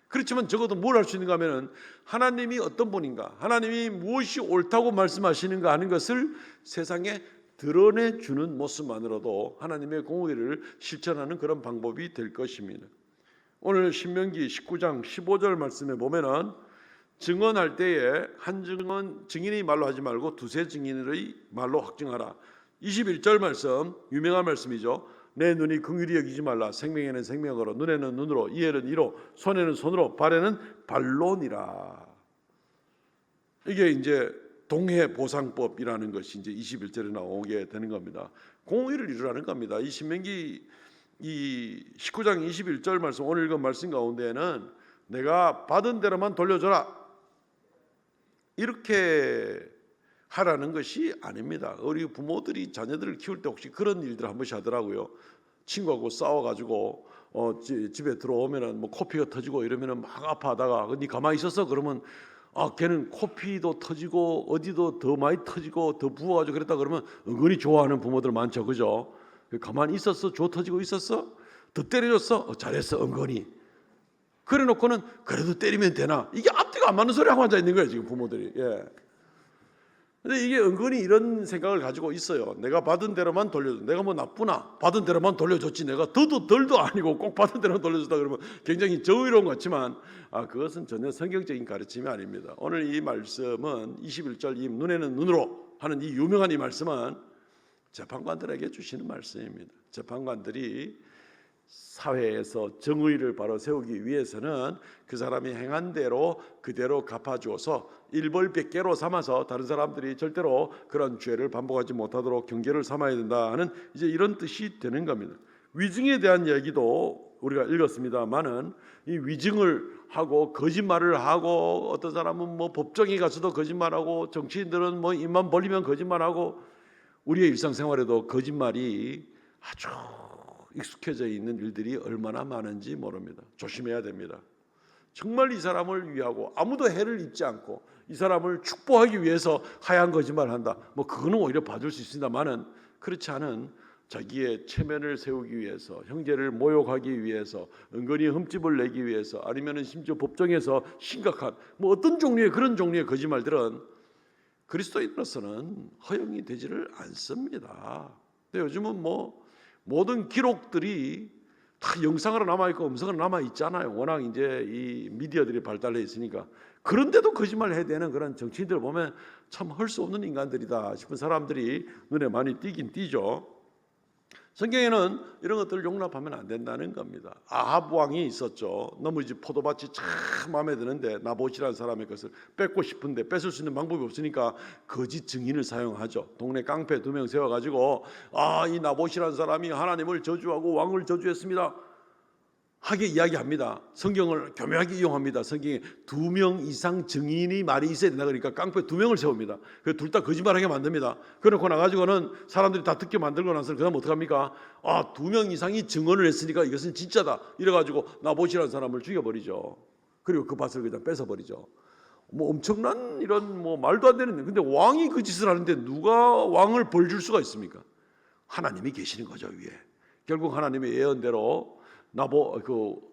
그렇지만 적어도 뭘 할 수 있는가 하면은 하나님이 어떤 분인가, 하나님이 무엇이 옳다고 말씀하시는가 하는 것을 세상에 드러내주는 모습만으로도 하나님의 공의를 실천하는 그런 방법이 될 것입니다. 오늘 신명기 19장 15절 말씀에 보면은 증언할 때에 한 증인의 말로 하지 말고 두세 증인의 말로 확증하라. 21절 말씀, 유명한 말씀이죠. 내 눈이 긍휼히 여기지 말라. 생명에는 생명으로, 눈에는 눈으로, 이에는 이로, 손에는 손으로, 발에는 발로니라. 이게 이제 동해보상법이라는 것이 이제 21절에 나오게 되는 겁니다. 공의를 이루라는 겁니다. 이 신명기 이 19장 21절 말씀, 오늘 읽은 말씀 가운데에는 내가 받은 대로만 돌려줘라, 이렇게 하라는 것이 아닙니다. 우리 부모들이 자녀들을 키울 때 혹시 그런 일들 한 번씩 하더라고요. 친구하고 싸워가지고 집에 들어오면은 뭐 코피가 터지고 이러면은 막 아파하다가 네 가만히 있었어? 그러면 걔는 코피도 터지고 어디도 더 많이 터지고 더 부어가지고 그랬다 그러면 은근히 좋아하는 부모들 많죠, 그죠? 가만히 있었어? 줘 터지고 있었어? 더 때려줬어? 잘했어, 은근히. 그래놓고는 그래도 때리면 되나? 이게 앞뒤가 안 맞는 소리 하고 앉아 있는 거예요, 지금 부모들이. 예. 근데 이게 은근히 이런 생각을 가지고 있어요. 내가 받은 대로만 돌려줘. 내가 뭐 나쁘나? 받은 대로만 돌려줬지. 내가 더도 덜도 아니고 꼭 받은 대로만 돌려줬다 그러면 굉장히 저의로운 것 같지만 그것은 전혀 성경적인 가르침이 아닙니다. 오늘 이 말씀은 21절 이 눈에는 눈으로 하는 이 유명한 이 말씀은 재판관들에게 주시는 말씀입니다. 재판관들이 사회에서 정의를 바로 세우기 위해서는 그 사람이 행한 대로 그대로 갚아주어서 일벌백계로 삼아서 다른 사람들이 절대로 그런 죄를 반복하지 못하도록 경계를 삼아야 된다는 이제 이런 뜻이 되는 겁니다. 위증에 대한 얘기도 우리가 읽었습니다만은 이 위증을 하고 거짓말을 하고 어떤 사람은 뭐 법정에 가서도 거짓말하고 정치인들은 뭐 입만 벌리면 거짓말하고 우리의 일상생활에도 거짓말이 아주 익숙해져 있는 일들이 얼마나 많은지 모릅니다. 조심해야 됩니다. 정말 이 사람을 위하고 아무도 해를 입지 않고 이 사람을 축복하기 위해서 하얀 거짓말을 한다. 뭐 그거는 오히려 봐줄 수 있습니다만은 그렇지 않은 자기의 체면을 세우기 위해서, 형제를 모욕하기 위해서, 은근히 흠집을 내기 위해서, 아니면은 심지어 법정에서 심각한 뭐 어떤 종류의 그런 종류의 거짓말들은 그리스도인으로서는 허용이 되지를 않습니다. 근데 요즘은 뭐 모든 기록들이 다 영상으로 남아있고 음성으로 남아있잖아요. 워낙 이제 이 미디어들이 발달해 있으니까. 그런데도 거짓말 해야 되는 그런 정치인들 보면 참 할 수 없는 인간들이다 싶은 사람들이 눈에 많이 띄긴 띄죠. 성경에는 이런 것들을 용납하면 안 된다는 겁니다. 아합 왕이 있었죠. 너무 이제 포도밭이 참 마음에 드는데 나봇이라는 사람의 것을 뺏고 싶은데 뺏을 수 있는 방법이 없으니까 거짓 증인을 사용하죠. 동네 깡패 2명 세워가지고 이 나봇이라는 사람이 하나님을 저주하고 왕을 저주했습니다 하게 이야기합니다. 성경을 교묘하게 이용합니다. 성경에 2명 이상 증인이 말이 있어야 된다 그러니까 깡패 2명을 세웁니다. 그 둘 다 거짓말하게 만듭니다. 그러고 나가지고는 사람들이 다 듣게 만들고 나서 그 다음 어떡합니까? 2명 이상이 증언을 했으니까 이것은 진짜다 이래가지고 나봇이라는 사람을 죽여버리죠. 그리고 그 밭을 그냥 뺏어버리죠. 뭐 엄청난 이런 뭐 말도 안 되는. 근데 왕이 그 짓을 하는데 누가 왕을 벌 줄 수가 있습니까? 하나님이 계시는 거죠, 위에. 결국 하나님의 예언대로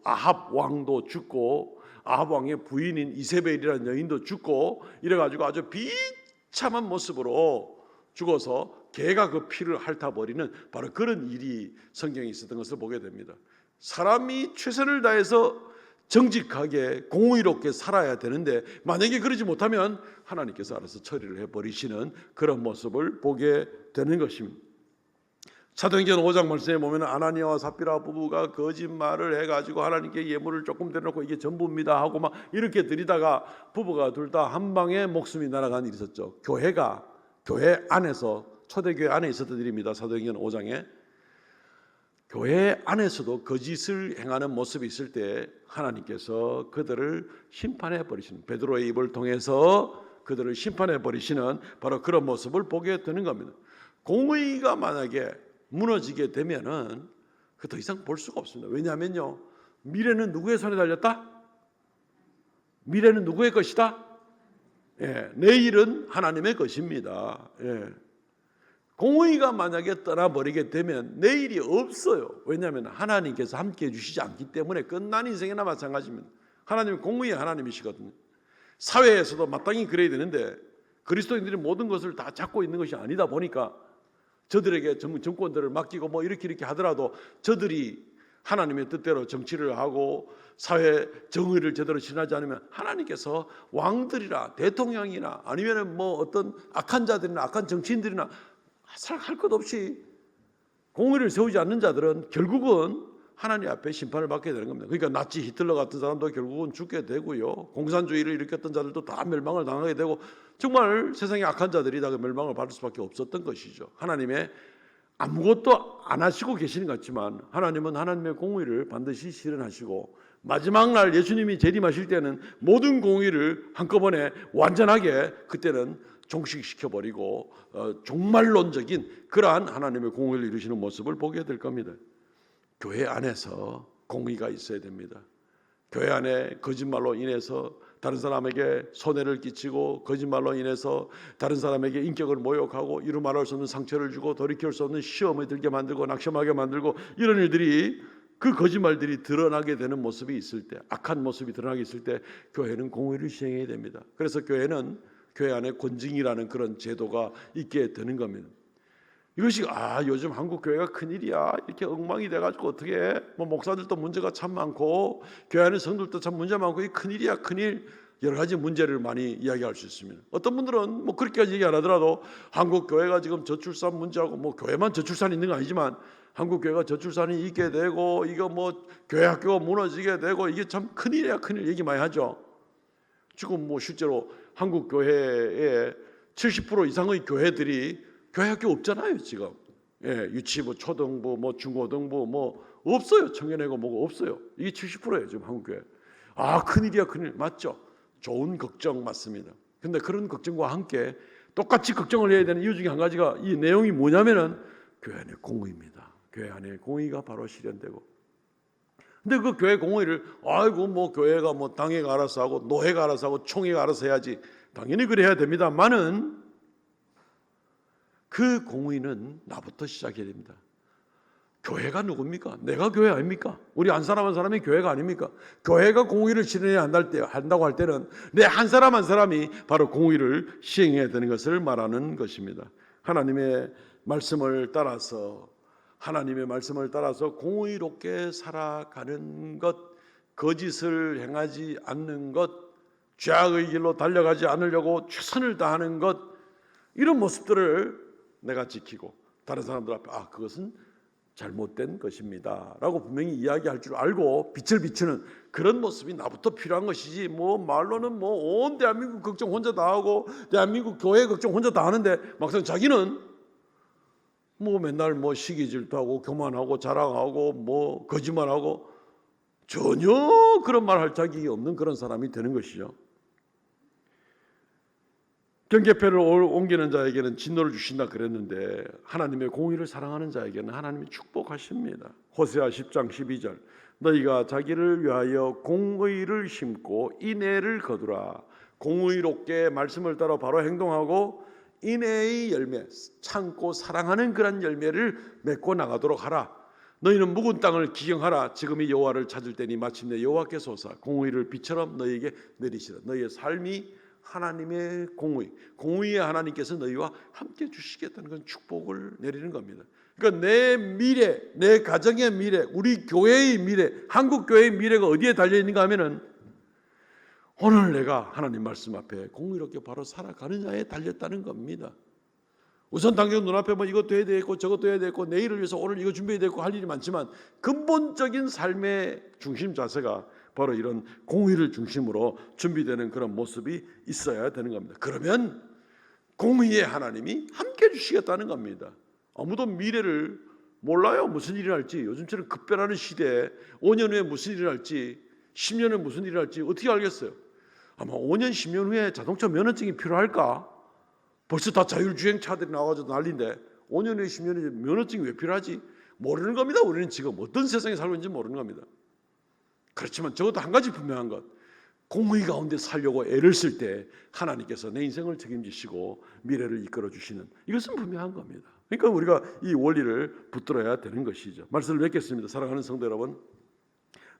아합 왕도 죽고 아합 왕의 부인인 이세벨이라는 여인도 죽고 이래가지고 아주 비참한 모습으로 죽어서 개가 그 피를 핥아버리는 바로 그런 일이 성경에 있었던 것을 보게 됩니다. 사람이 최선을 다해서 정직하게 공의롭게 살아야 되는데 만약에 그러지 못하면 하나님께서 알아서 처리를 해버리시는 그런 모습을 보게 되는 것입니다. 사도행전 5장 말씀에 보면 아나니아와 삽비라 부부가 거짓말을 해가지고 하나님께 예물을 조금 드려놓고 이게 전부입니다 하고 막 이렇게 드리다가 부부가 둘 다 한 방에 목숨이 날아간 일이 있었죠. 교회 안에서, 초대교회 안에 있었던 일입니다. 사도행전 5장에 교회 안에서도 거짓을 행하는 모습이 있을 때 하나님께서 그들을 심판해 버리시는, 베드로의 입을 통해서 그들을 심판해 버리시는 바로 그런 모습을 보게 되는 겁니다. 공의가 만약에 무너지게 되면은 그 더 이상 볼 수가 없습니다. 왜냐하면요, 미래는 누구의 손에 달렸다? 미래는 누구의 것이다? 예, 내일은 하나님의 것입니다. 예. 공의가 만약에 떠나버리게 되면 내일이 없어요. 왜냐하면 하나님께서 함께해 주시지 않기 때문에 끝난 인생이나 마찬가지입니다. 하나님은 공의의 하나님이시거든요. 사회에서도 마땅히 그래야 되는데 그리스도인들이 모든 것을 다 잡고 있는 것이 아니다 보니까 저들에게 정권들을 맡기고 뭐 이렇게 하더라도 저들이 하나님의 뜻대로 정치를 하고 사회 정의를 제대로 실현하지 않으면 하나님께서 왕들이나 대통령이나 아니면 뭐 어떤 악한 자들이나 악한 정치인들이나 할 것 없이 공의를 세우지 않는 자들은 결국은 하나님 앞에 심판을 받게 되는 겁니다. 그러니까 나치 히틀러 같은 사람도 결국은 죽게 되고요, 공산주의를 일으켰던 자들도 다 멸망을 당하게 되고 정말 세상에 악한 자들이 다 멸망을 받을 수밖에 없었던 것이죠. 하나님의 아무것도 안 하시고 계시는 것 같지만 하나님은 하나님의 공의를 반드시 실현하시고 마지막 날 예수님이 재림하실 때는 모든 공의를 한꺼번에 완전하게 그때는 종식시켜버리고 종말론적인 그러한 하나님의 공의를 이루시는 모습을 보게 될 겁니다. 교회 안에서 공의가 있어야 됩니다. 교회 안에 거짓말로 인해서 다른 사람에게 손해를 끼치고 거짓말로 인해서 다른 사람에게 인격을 모욕하고 이루 말할 수 없는 상처를 주고 돌이킬 수 없는 시험에 들게 만들고 낙심하게 만들고 이런 일들이, 그 거짓말들이 드러나게 되는 모습이 있을 때, 악한 모습이 드러나게 있을 때 교회는 공의를 시행해야 됩니다. 그래서 교회는 교회 안에 권징이라는 그런 제도가 있게 되는 겁니다. 이것이 요즘 한국 교회가 큰일이야, 이렇게 엉망이 돼가지고 어떻게 뭐 목사들도 문제가 참 많고 교회 안에 성도들도 참 문제 많고 이 큰일이야, 큰일. 여러 가지 문제를 많이 이야기할 수 있습니다. 어떤 분들은 뭐 그렇게까지 얘기 안 하더라도 한국 교회가 지금 저출산 문제하고, 뭐 교회만 저출산이 있는 건 아니지만 한국 교회가 저출산이 있게 되고 이거 뭐 교회 학교가 무너지게 되고 이게 참 큰일이야, 큰일 얘기 많이 하죠. 지금 뭐 실제로 한국 교회의 70% 이상의 교회들이 교회 학교 없잖아요 지금. 예, 유치부, 초등부, 뭐 중고등부 뭐 없어요. 청년회고 뭐가 없어요. 이게 70%예요 지금 한국 교회. 큰일이야, 큰일. 맞죠? 좋은 걱정 맞습니다. 근데 그런 걱정과 함께 똑같이 걱정을 해야 되는 이유 중에 한 가지가, 이 내용이 뭐냐면은 교회 안에 공의입니다. 교회 안에 공의가 바로 실현되고, 근데 그 교회 공의를 뭐 교회가 뭐 당회가 알아서 하고 노회가 알아서 하고 총회가 알아서 해야지, 당연히 그래야 됩니다만은 그 공의는 나부터 시작해야 됩니다. 교회가 누굽니까? 내가 교회 아닙니까? 우리 한 사람 한 사람이 교회가 아닙니까? 교회가 공의를 실현해야 한다고 할 때는 내 한 사람 한 사람이 바로 공의를 시행해야 되는 것을 말하는 것입니다. 하나님의 말씀을 따라서 공의롭게 살아가는 것, 거짓을 행하지 않는 것, 죄악의 길로 달려가지 않으려고 최선을 다하는 것, 이런 모습들을 내가 지키고 다른 사람들 앞에 그것은 잘못된 것입니다 라고 분명히 이야기할 줄 알고 빛을 비추는 그런 모습이 나부터 필요한 것이지, 뭐 말로는 뭐 온 대한민국 걱정 혼자 다 하고 대한민국 교회 걱정 혼자 다 하는데 막상 자기는 뭐 맨날 뭐 시기 질투하고 교만하고 자랑하고 뭐 거짓말하고 전혀 그런 말 할 자격이 없는 그런 사람이 되는 것이죠. 경계표를 옮기는 자에게는 진노를 주신다 그랬는데 하나님의 공의를 사랑하는 자에게는 하나님이 축복하십니다. 호세아 10장 12절, 너희가 자기를 위하여 공의를 심고 인애를 거두라. 공의롭게 말씀을 따라 바로 행동하고 인애의 열매, 참고 사랑하는 그런 열매를 맺고 나가도록 하라. 너희는 묵은 땅을 기경하라. 지금이 여호와를 찾을 때니 마침내 여호와께서 오사 공의를 비처럼 너희에게 내리시라. 너희의 삶이 하나님의 공의의 하나님께서 너희와 함께 주시겠다는 건 축복을 내리는 겁니다. 그러니까 내 미래, 내 가정의 미래, 우리 교회의 미래, 한국 교회의 미래가 어디에 달려 있는가 하면은 오늘 내가 하나님 말씀 앞에 공의롭게 바로 살아가는 자에 달렸다는 겁니다. 우선 당장 눈앞에 뭐 이것도 해야 되겠고 저것도 해야 되겠고 내일을 위해서 오늘 이거 준비해야 되고 할 일이 많지만 근본적인 삶의 중심 자세가 바로 이런 공의를 중심으로 준비되는 그런 모습이 있어야 되는 겁니다. 그러면 공의의 하나님이 함께 해주시겠다는 겁니다. 아무도 미래를 몰라요. 무슨 일이 날지. 요즘처럼 급변하는 시대에 5년 후에 무슨 일이 날지 10년 후에 무슨 일이 날지 어떻게 알겠어요? 아마 5년 10년 후에 자동차 면허증이 필요할까? 벌써 다 자율주행 차들이 나와가지고 난리인데 5년 후에 10년 후에 면허증이 왜 필요하지? 모르는 겁니다. 우리는 지금 어떤 세상에 살고 있는지 모르는 겁니다. 그렇지만 적어도 한 가지 분명한 것, 공의 가운데 살려고 애를 쓸 때 하나님께서 내 인생을 책임지시고 미래를 이끌어 주시는 이것은 분명한 겁니다. 그러니까 우리가 이 원리를 붙들어야 되는 것이죠. 말씀을 맺겠습니다. 사랑하는 성도 여러분,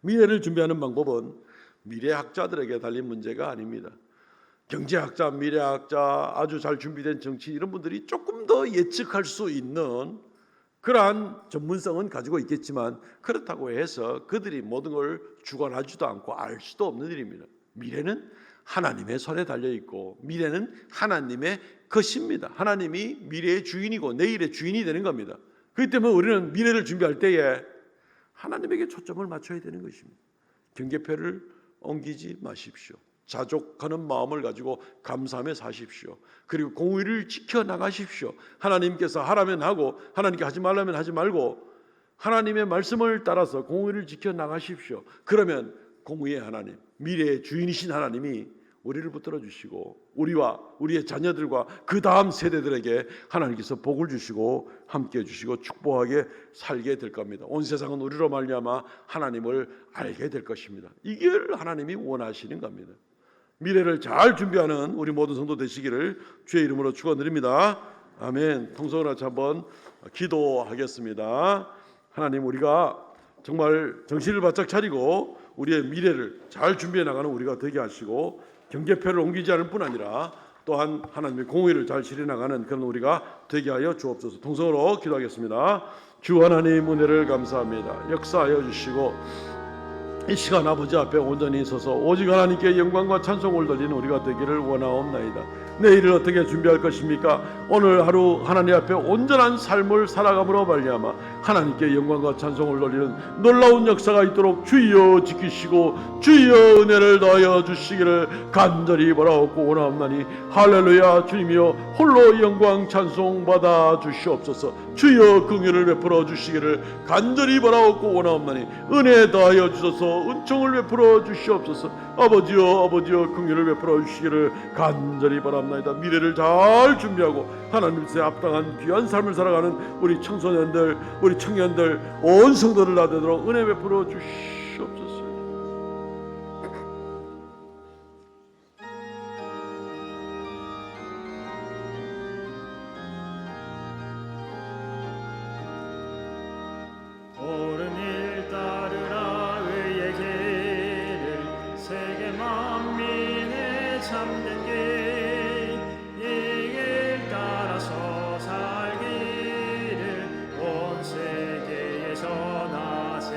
미래를 준비하는 방법은 미래학자들에게 달린 문제가 아닙니다. 경제학자, 미래학자, 아주 잘 준비된 정치 이런 분들이 조금 더 예측할 수 있는 그러한 전문성은 가지고 있겠지만 그렇다고 해서 그들이 모든 걸 주관하지도 않고 알 수도 없는 일입니다. 미래는 하나님의 손에 달려 있고 미래는 하나님의 것입니다. 하나님이 미래의 주인이고 내일의 주인이 되는 겁니다. 그렇기 때문에 우리는 미래를 준비할 때에 하나님에게 초점을 맞춰야 되는 것입니다. 경계표를 옮기지 마십시오. 자족하는 마음을 가지고 감사하며 사십시오. 그리고 공의를 지켜나가십시오. 하나님께서 하라면 하고 하나님께 하지 말라면 하지 말고 하나님의 말씀을 따라서 공의를 지켜나가십시오. 그러면 공의의 하나님, 미래의 주인이신 하나님이 우리를 붙들어 주시고 우리와 우리의 자녀들과 그 다음 세대들에게 하나님께서 복을 주시고 함께 해주시고 축복하게 살게 될 겁니다. 온 세상은 우리로 말미암아 하나님을 알게 될 것입니다. 이게 하나님이 원하시는 겁니다. 미래를 잘 준비하는 우리 모든 성도 되시기를 주의 이름으로 축원드립니다. 아멘. 통성을 같이 한번 기도하겠습니다. 하나님, 우리가 정말 정신을 바짝 차리고 우리의 미래를 잘 준비해 나가는 우리가 되게 하시고 경계표를 옮기지 않을 뿐 아니라 또한 하나님의 공의를 잘 실해 나가는 그런 우리가 되게 하여 주옵소서. 통성으로 기도하겠습니다. 주 하나님 은혜를 감사합니다. 역사하여 주시고 이 시간 아버지 앞에 온전히 서서 오직 하나님께 영광과 찬송을 돌리는 우리가 되기를 원하옵나이다. 내일을 어떻게 준비할 것입니까? 오늘 하루 하나님 앞에 온전한 삶을 살아감으로 말미암아 하나님께 영광과 찬송을 돌리는 놀라운 역사가 있도록 주여 지키시고 주여 은혜를 더하여 주시기를 간절히 바라옵고 원하옵나니 할렐루야. 주님이여 홀로 영광 찬송 받아 주시옵소서. 주여 긍휼을 베풀어 주시기를 간절히 바라옵고 원하옵나니 은혜 더하여 주소서. 은총을 베풀어 주시옵소서. 아버지여 긍휼을 베풀어 주시기를 간절히 바랍나이다. 미래를 잘 준비하고 하나님께 합당한 귀한 삶을 살아가는 우리 청소년들 우리 청년들 온 성도들 나되도록 은혜 베풀어 주시옵소서. 옳은 일 따르라 의의 길을 세계 만민의 참된 길 이 길 따라서 살기를 온 세계에 전하세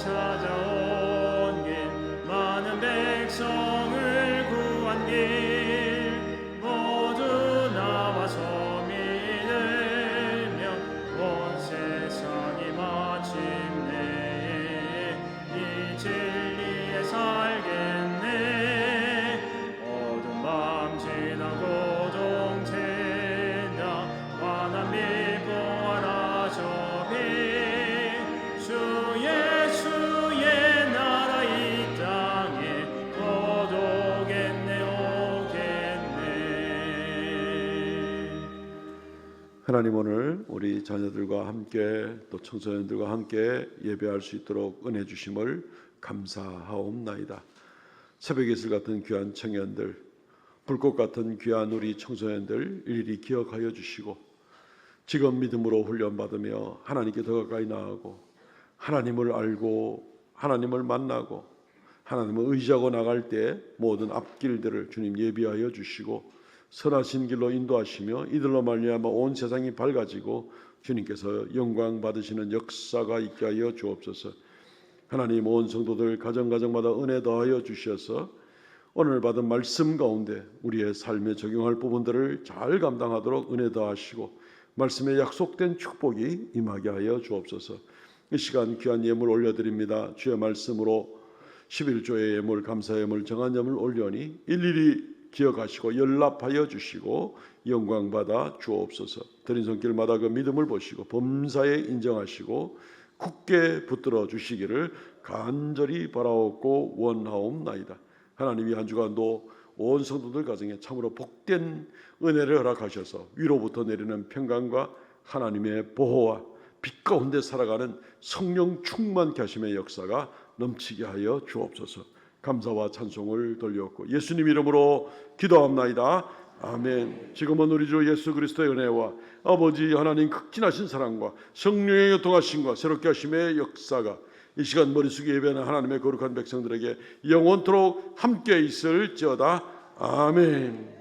찾아온 길 많은 백성을 구한 길 모두 나와서 믿으며 온 세상이 마침내 이 진리에 살겠네. 어두운 밤 지나고 동체나 환한 빛 보아라 저빛 주 예수의 나라 이 땅에 곧 오겠네 오겠네. 하나님, 오늘 우리 자녀들과 함께 또 청소년들과 함께 예배할 수 있도록 은혜 주심을 감사하옵나이다. 새벽 이슬 같은 귀한 청년들, 불꽃 같은 귀한 우리 청소년들 일일이 기억하여 주시고 지금 믿음으로 훈련받으며 하나님께 더 가까이 나아가고 하나님을 알고 하나님을 만나고 하나님을 의지하고 나갈 때 모든 앞길들을 주님 예비하여 주시고 선하신 길로 인도하시며 이들로 말미암아 온 세상이 밝아지고 주님께서 영광 받으시는 역사가 있게 하여 주옵소서. 하나님, 온 성도들 가정마다 은혜 더하여 주셔서 오늘 받은 말씀 가운데 우리의 삶에 적용할 부분들을 잘 감당하도록 은혜 더하시고 말씀에 약속된 축복이 임하게 하여 주옵소서. 이 시간 귀한 예물 올려드립니다. 주의 말씀으로 11조의 예물, 감사 예물, 정한 예물 올려니 일일이 기억하시고 연락하여 주시고 영광받아 주옵소서. 드린 손길마다 그 믿음을 보시고 범사에 인정하시고 굳게 붙들어 주시기를 간절히 바라옵고 원하옵나이다. 하나님, 이 한 주간도 온 성도들 가정에 참으로 복된 은혜를 허락하셔서 위로부터 내리는 평강과 하나님의 보호와 빛 가운데 살아가는 성령 충만케 하심의 역사가 넘치게 하여 주옵소서. 감사와 찬송을 돌렸고 예수님 이름으로 기도합나이다. 아멘. 지금은 우리 주 예수 그리스도의 은혜와 아버지 하나님 극진하신 사랑과 성령의 교통하심과 새롭게 하심의 역사가 이 시간 머리 숙여 예배하는 하나님의 거룩한 백성들에게 영원토록 함께 있을지어다. 아멘.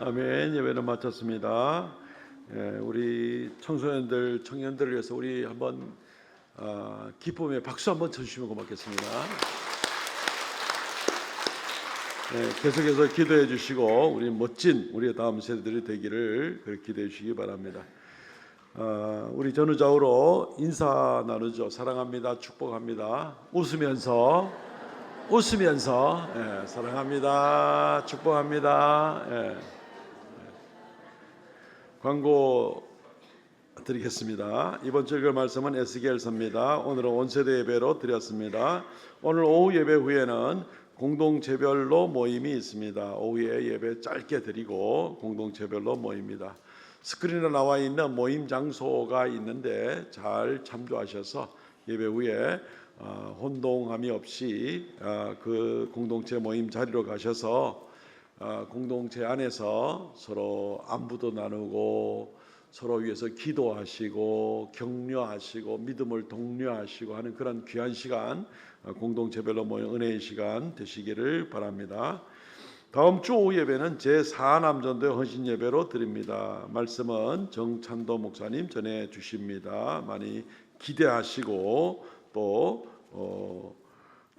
아멘. 예배는 마쳤습니다. 우리 청소년들, 청년들을 위해서 우리 한번 기쁨의 박수 한번 쳐주시면 고맙겠습니다. 계속해서 기도해 주시고 우리 멋진 우리의 다음 세대들이 되기를 그렇게 기도해 주시기 바랍니다. 우리 전후좌우로 인사 나누죠. 사랑합니다, 축복합니다. 웃으면서 사랑합니다, 축복합니다. 광고 드리겠습니다. 이번 주 읽을 말씀은 에스겔서입니다. 오늘은 온세대 예배로 드렸습니다. 오늘 오후 예배 후에는 공동체별로 모임이 있습니다. 오후에 예배 짧게 드리고 공동체별로 모입니다. 스크린에 나와 있는 모임 장소가 있는데 잘 참조하셔서 예배 후에 혼동함이 없이 그 공동체 모임 자리로 가셔서 공동체 안에서 서로 안부도 나누고 서로 위해서 기도하시고 격려하시고 믿음을 독려하시고 하는 그런 귀한 시간, 공동체별로 모인 은혜의 시간 되시기를 바랍니다. 다음 주 오후 예배는 제4남전도의 헌신 예배로 드립니다. 말씀은 정찬도 목사님 전해 주십니다. 많이 기대하시고 또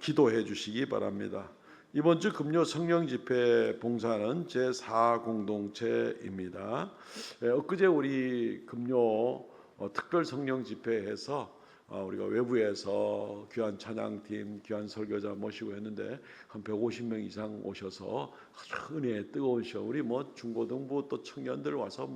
기도해 주시기 바랍니다. 이번 주 금요 성령 집회 봉사는 제4공동체입니다. 엊그제 우리 금요 특별 성령 집회에서 우리가 외부에서 귀한 찬양팀, 귀한 설교자 모시고 했는데 한 150명 이상 오셔서 아주 은혜에 뜨거우셔. 우리 중고등부 또 청년들 와서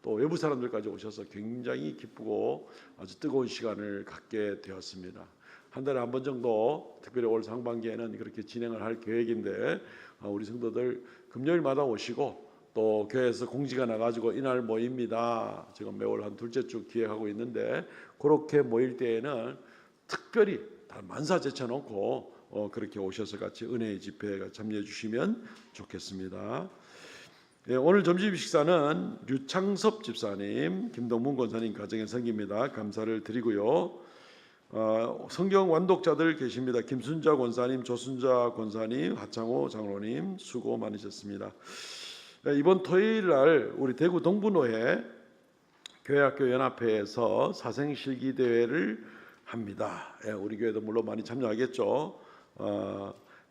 또 외부 사람들까지 오셔서 굉장히 기쁘고 아주 뜨거운 시간을 갖게 되었습니다. 한 달에 한 번 정도 특별히 올 상반기에는 그렇게 진행을 할 계획인데 우리 성도들 금요일마다 오시고 또 교회에서 공지가 나가지고 이날 모입니다. 지금 매월 한 둘째 주 기획하고 있는데 그렇게 모일 때에는 특별히 다 만사 제쳐놓고 그렇게 오셔서 같이 은혜의 집회에 참여해 주시면 좋겠습니다. 예, 오늘 점심 식사는 류창섭 집사님, 김동문 권사님 가정의 성기입니다. 감사를 드리고요. 성경 완독자들 계십니다. 김순자 권사님, 조순자 권사님, 하창호 장로님 수고 많으셨습니다. 이번 토요일 날 우리 대구 동부노회 교회학교 연합회에서 사생실기 대회를 합니다. 우리 교회도 물론 많이 참여하겠죠.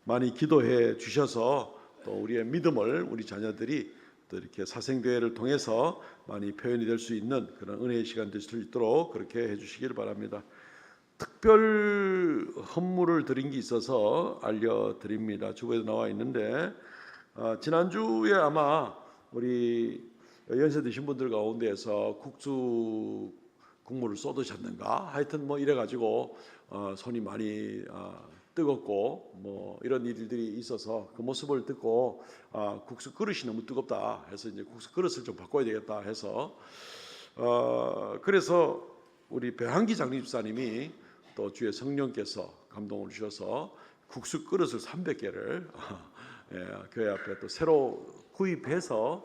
많이 기도해 주셔서 또 우리의 믿음을 우리 자녀들이 또 이렇게 사생대회를 통해서 많이 표현이 될 수 있는 그런 은혜의 시간 될 수 있도록 그렇게 해주시길 바랍니다. 특별 헌물을 드린 게 있어서 알려드립니다. 주보에도 나와 있는데 지난주에 아마 우리 연세 드신 분들 가운데에서 국수 국물을 쏟으셨는가 하여튼 뭐 이래가지고 손이 많이 뜨겁고 뭐 이런 일들이 있어서 그 모습을 듣고 국수 그릇이 너무 뜨겁다 해서 이제 국수 그릇을 좀 바꿔야 되겠다 해서 그래서 우리 배한기 장립사님이 또 주의 성령께서 감동을 주셔서 국수 그릇을 300개를 교회 앞에 또 새로 구입해서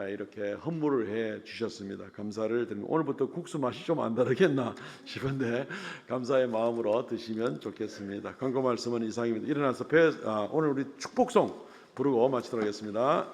이렇게 헌물을 해 주셨습니다. 감사를 드립니다. 오늘부터 국수 맛이 좀 안 다르겠나 싶은데 감사의 마음으로 드시면 좋겠습니다. 광고 말씀은 이상입니다. 일어나서 오늘 우리 축복송 부르고 마치도록 하겠습니다.